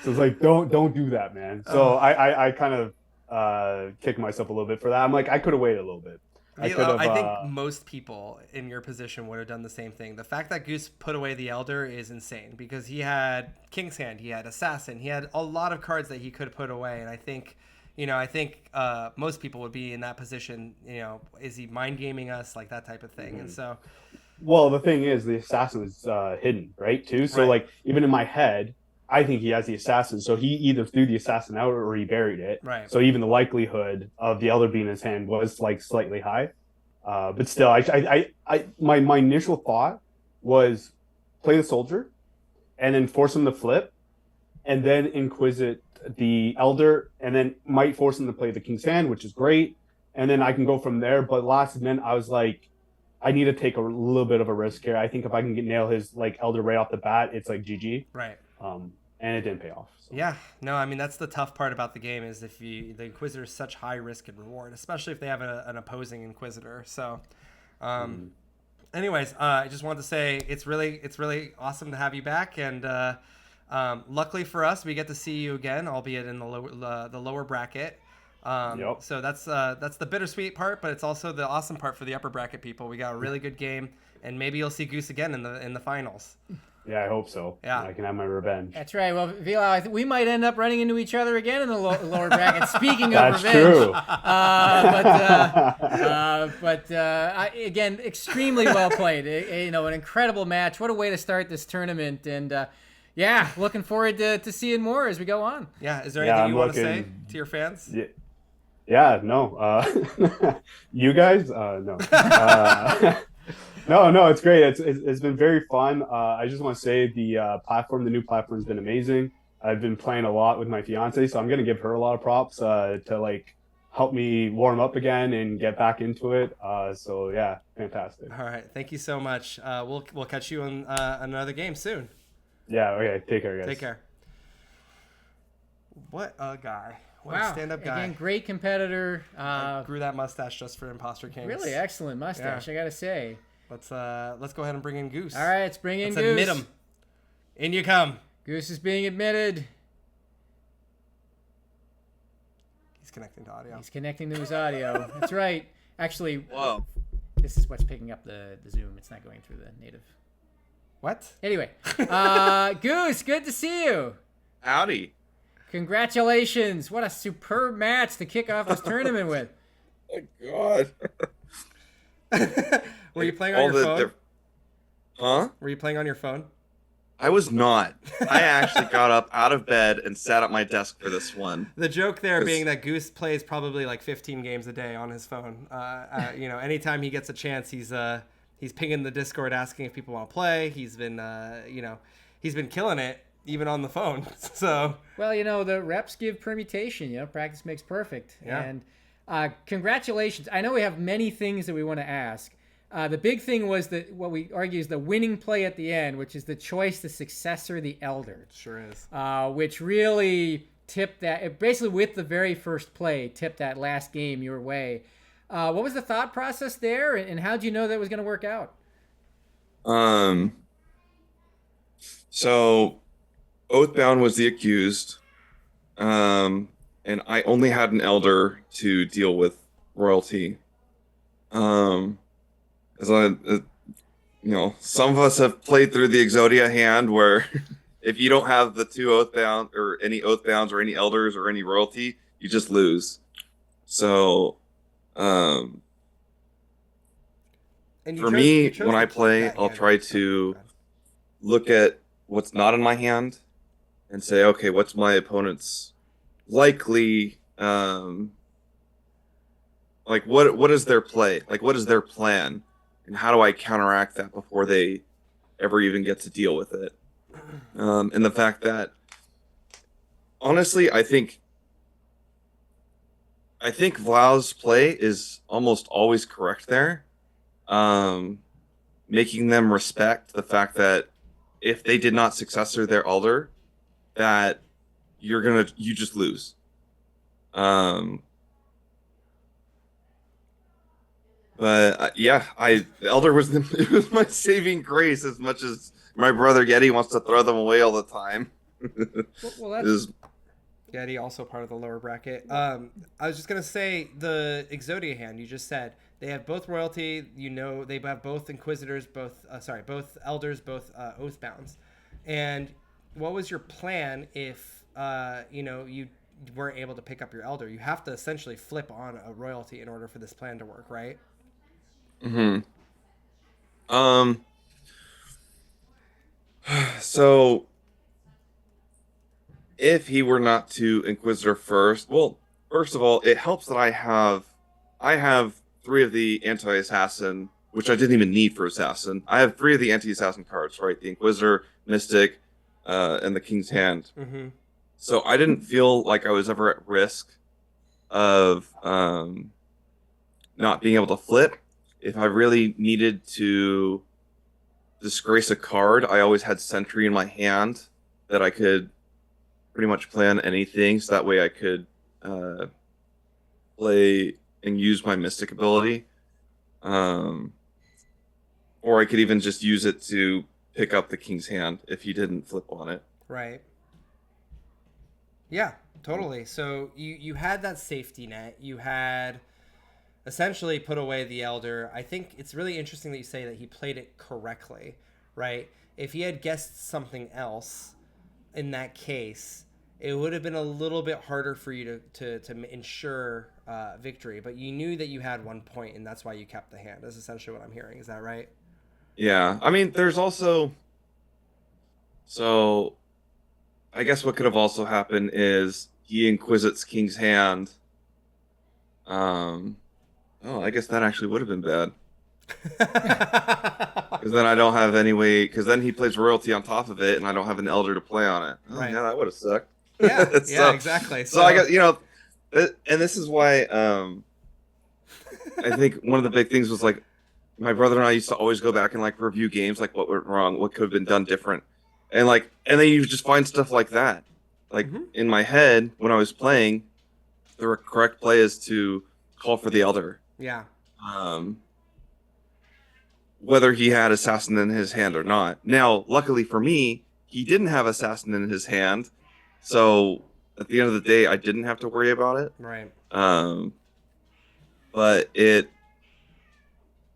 So it's like, don't do that, man. So I kind of kicked myself a little bit for that. I'm like, I could have waited a little bit. I think most people in your position would have done the same thing. The fact that Goose put away the Elder is insane, because he had King's Hand, he had Assassin, he had a lot of cards that he could put away, and I think I think most people would be in that position. Is he mind gaming us, like that type of thing? And so, Well, the thing is, the assassin is hidden, right? Too. So, right, like, even in my head, I think he has the assassin. So he either threw the assassin out or he buried it. right. So even the likelihood of the elder being in his hand was like slightly high. But still, my initial thought was play the soldier and then force him to flip, and then inquisit the elder, and then might force him to play the king's hand, which is great. And then I can go from there. But last minute, I was like, I need to take a little bit of a risk here. I think if I can nail his like elder right off the bat, it's like GG. Right. And it didn't pay off. So. Yeah. No, I mean that's the tough part about the game is the Inquisitor is such high risk and reward, especially if they have an opposing Inquisitor. So, anyways, I just wanted to say it's really awesome to have you back, and luckily for us, we get to see you again, albeit in the lower bracket. Yep. So that's the bittersweet part, but it's also the awesome part for the upper bracket people. We got a really good game, and maybe you'll see Goose again in the finals. Yeah, I hope so. Yeah, I can have my revenge. That's right. Well, Vlow, I think we might end up running into each other again in the lower bracket. Speaking of That's revenge, true. Again, extremely well played. An incredible match. What a way to start this tournament. And looking forward to seeing more as we go on. Yeah. Is there anything you want to say to your fans? Yeah. No. You guys? No. No, it's great. It's been very fun. I just want to say the new platform has been amazing. I've been playing a lot with my fiance, so I'm going to give her a lot of props to like help me warm up again and get back into it. So yeah, fantastic. All right, thank you so much. We'll catch you on another game soon. Yeah. Okay. Take care, guys. Take care. What a guy! What Wow. a stand-up guy! Again, great competitor. I grew that mustache just for Imposter Kings. Really excellent mustache, I gotta say. Let's go ahead and bring in Goose. All right, let's bring in Goose. Admit him. In you come. Goose is being admitted. He's connecting to audio. He's connecting to his audio. That's right. Actually, Whoa. this is what's picking up the Zoom. It's not going through the native. What? Anyway, Goose, good to see you. Howdy. Congratulations. What a superb match to kick off this tournament with. Oh, God. Were you playing on your phone? Huh? Were you playing on your phone? I was not. I actually got up out of bed and sat at my desk for this one. The joke there being that Goose plays probably like 15 games a day on his phone. Anytime he gets a chance, he's pinging the Discord asking if people want to play. He's been killing it even on the phone. So well, the reps give permutation. Practice makes perfect. Yeah. And congratulations. I know we have many things that we want to ask. The big thing was what we argue is the winning play at the end, which is the choice, the successor, the elder. Sure is. Which really tipped that, basically with the very first play, tipped that last game your way. What was the thought process there, and how did you know that was going to work out? So Oathbound was the accused, and I only had an elder to deal with royalty. As some of us have played through the Exodia hand where if you don't have the two Oathbound or any Oathbounds or any elders or any royalty, you just lose. So, And for me, when I play, I'll try to look at what's not in my hand and say, okay, what's my opponent's likely, what is their play? Like, what is their plan? And how do I counteract that before they ever even get to deal with it? And the fact that, honestly, I think Vlow's play is almost always correct there. Making them respect the fact that if they did not successor their elder, that you just lose. But the elder was it was my saving grace as much as my brother Yeti wants to throw them away all the time. Well, that's... Yeti also part of the lower bracket. I was just gonna say the Exodia hand you just said they have both royalty. They have both Inquisitors, both elders, both Oathbounds. And what was your plan if you weren't able to pick up your elder. You have to essentially flip on a royalty in order for this plan to work, right? Hmm. So if he were not to Inquisitor first, well, first of all, it helps that I have 3 of the anti-assassin, which I didn't even need for assassin. I have 3 of the anti-assassin cards, right? The Inquisitor, Mystic, and the King's Hand. Mm-hmm. So I didn't feel like I was ever at risk of not being able to flip. If I really needed to disgrace a card, I always had Sentry in my hand that I could pretty much play on anything. So that way I could play and use my Mystic ability. Or I could even just use it to pick up the King's Hand if he didn't flip on it. Right. Yeah, totally. So you had that safety net. You had essentially put away the elder. I think it's really interesting that you say that he played it correctly, right? If he had guessed something else in that case, it would have been a little bit harder for you to ensure victory. But you knew that you had 1 point, and that's why you kept the hand. That's essentially what I'm hearing. Is that right? Yeah, I mean, there's also... So, I guess what could have also happened is he Inquisits King's Hand. Oh, I guess that actually would have been bad. Because then I don't have any way... Because then he plays royalty on top of it, and I don't have an elder to play on it. Oh, Right. yeah, that would have sucked. Yeah, So- yeah, exactly. So I guess, and this is why I think one of the big things was like my brother and I used to always go back and like review games, like what went wrong, what could have been done different, and then you just find stuff like that. Like in my head when I was playing, the correct play is to call for the elder. Yeah. Whether he had assassin in his hand or not. Now, luckily for me, he didn't have assassin in his hand, so at the end of the day, I didn't have to worry about it. Right. But it,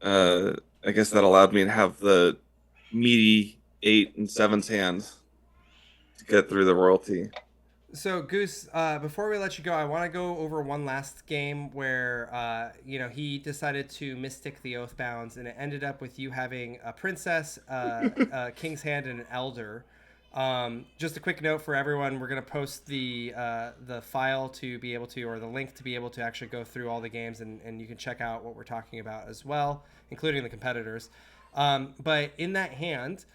I guess that allowed me to have the meaty 8 and 7's hands to get through the royalty. So Goose, before we let you go, I want to go over one last game where he decided to mystic the Oathbounds, and it ended up with you having a princess, a King's Hand, and an elder. Just a quick note for everyone: we're going to post the file to be able to, or the link to be able to actually go through all the games, and you can check out what we're talking about as well, including the competitors. But in that hand,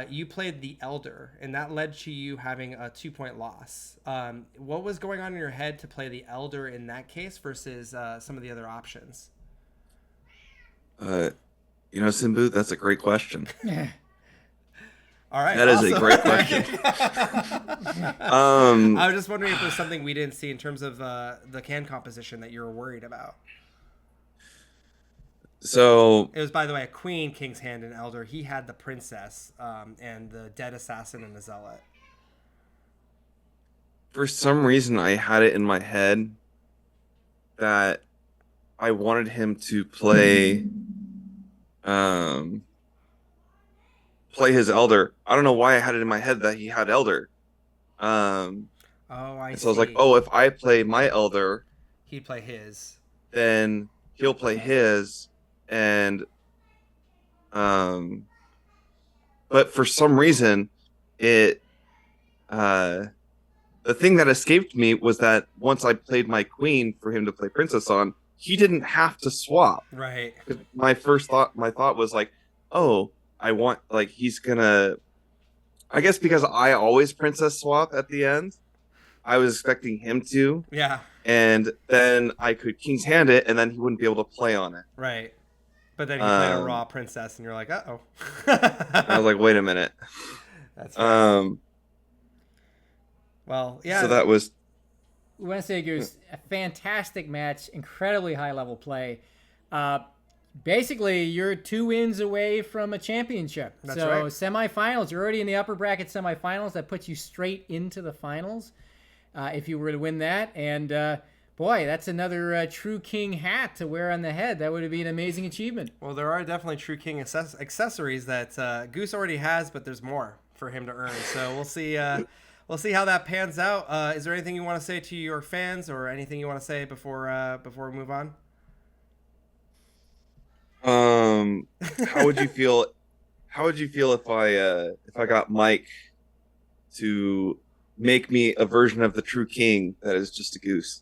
you played the elder, and that led to you having a 2-point loss. What was going on in your head to play the elder in that case versus some of the other options? Simbu, that's a great question. All right, that is a great question. I was just wondering if there's something we didn't see in terms of the can composition that you were worried about. So it was, by the way, a queen, King's Hand, and elder. He had the princess and the dead assassin and the zealot. For some reason, I had it in my head that I wanted him to play his elder. I don't know why I had it in my head that he had elder. I see. So I was like, oh, if I play my elder, he'd play his. Then he'll play his, and but for some reason, the thing that escaped me was that once I played my queen for him to play princess on, he didn't have to swap. Right. My thought was like, oh, I want, like, he's gonna, I guess because I always princess swap at the end, I was expecting him to. Yeah. And then I could King's Hand it, and then he wouldn't be able to play on it. Right. But then he played a raw princess, and you're like, uh-oh. I was like, wait a minute. That's right. Well, yeah. So that was... We want to say, Goose, a fantastic match, incredibly high-level play. Basically, you're 2 wins away from a championship. That's so right. Semifinals, you're already in the upper bracket semifinals. That puts you straight into the finals if you were to win that. And boy, that's another True King hat to wear on the head. That would be an amazing achievement. Well, there are definitely True King accessories that Goose already has, but there's more for him to earn. So we'll see. we'll see how that pans out. Is there anything you want to say to your fans, or anything you want to say before we move on? How would you feel? How would you feel if I got Mike to make me a version of the True King that is just a goose?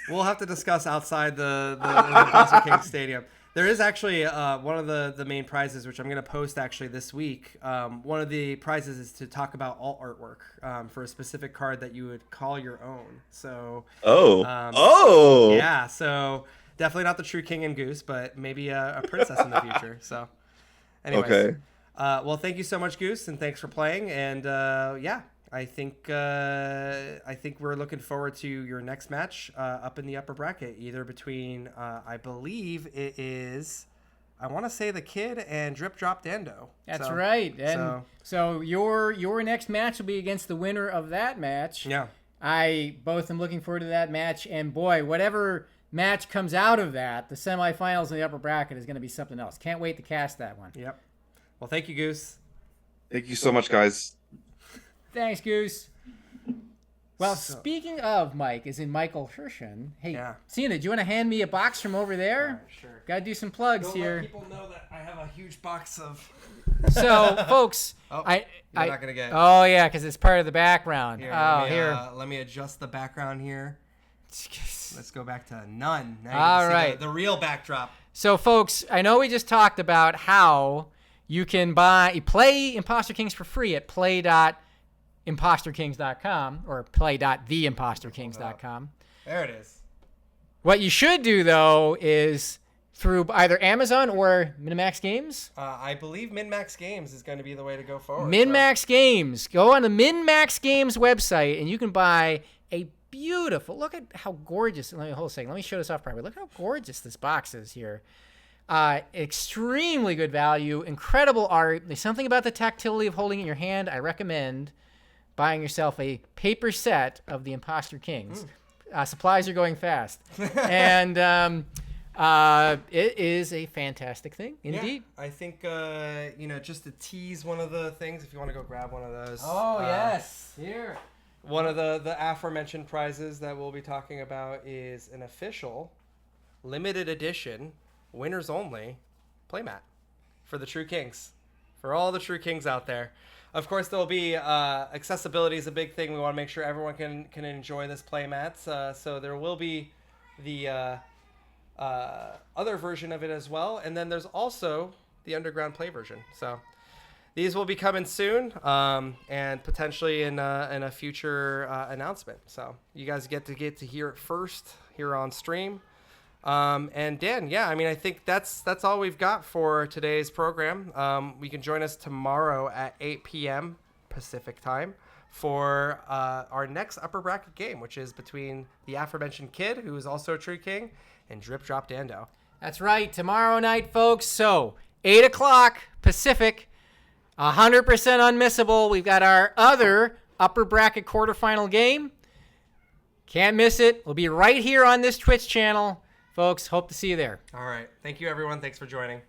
We'll have to discuss outside the Imposter Kings Stadium. There is actually one of the main prizes, which I'm going to post actually this week. One of the prizes is to talk about alt artwork for a specific card that you would call your own. So. Yeah. So definitely not the True King and Goose, but maybe a princess in the future. So. Anyways, Okay. Well, thank you so much, Goose, and thanks for playing. And yeah, I think we're looking forward to your next match up in the upper bracket, either between I believe it is, I want to say the Kid and Drip Drop Dando. That's right. And so your next match will be against the winner of that match. Yeah. I both am looking forward to that match, and boy, whatever match comes out of that, the semifinals in the upper bracket is going to be something else. Can't wait to cast that one. Yep. Well, thank you, Goose. Thank you so much, guys. Thanks, Goose. Well, speaking of Mike, as in Michael Hershen, hey, Yeah. Cena, do you want to hand me a box from over there? Alright, sure. Got to do some plugs Don't here. let people know that I have a huge box of. So, folks, Oh, I you're not gonna get. Oh yeah, because it's part of the background. Here, Here. let me adjust the background here. Let's go back to none. Now you All can see right. the real backdrop. So, folks, I know we just talked about how you can play Imposter Kings for free at play.imposterkings.com or play.theimposterkings.com. There it is. What you should do, though, is through either Amazon or Minimax Games. I believe MinMax Games is going to be the way to go forward. MinMax Games. Go on the MinMax Games website, and you can buy a beautiful. Look at how gorgeous. Hold a second. Let me show this off properly. Look how gorgeous this box is here. Extremely good value. Incredible art. There's something about the tactility of holding it in your hand. I recommend buying yourself a paper set of the Imposter Kings. Supplies are going fast. And it is a fantastic thing, indeed. Yeah, I think, just to tease one of the things, if you want to go grab one of those. Yes. Here. One of the aforementioned prizes that we'll be talking about is an official, limited edition, winners only playmat for the True Kings. For all the True Kings out there. Of course, there'll be accessibility is a big thing. We want to make sure everyone can enjoy this playmat. So there will be the other version of it as well. And then there's also the underground play version. So these will be coming soon and potentially in a future announcement. So you guys get to hear it first here on stream. And Dan, yeah, I mean, I think that's all we've got for today's program. You can join us tomorrow at 8 p.m. Pacific time for our next upper bracket game, which is between the aforementioned Kid, who is also a True King, and Drip Drop Dando. That's right. Tomorrow night, folks. So 8 o'clock Pacific, 100% unmissable. We've got our other upper bracket quarterfinal game. Can't miss it. We'll be right here on this Twitch channel. Folks, hope to see you there. All right. Thank you, everyone. Thanks for joining.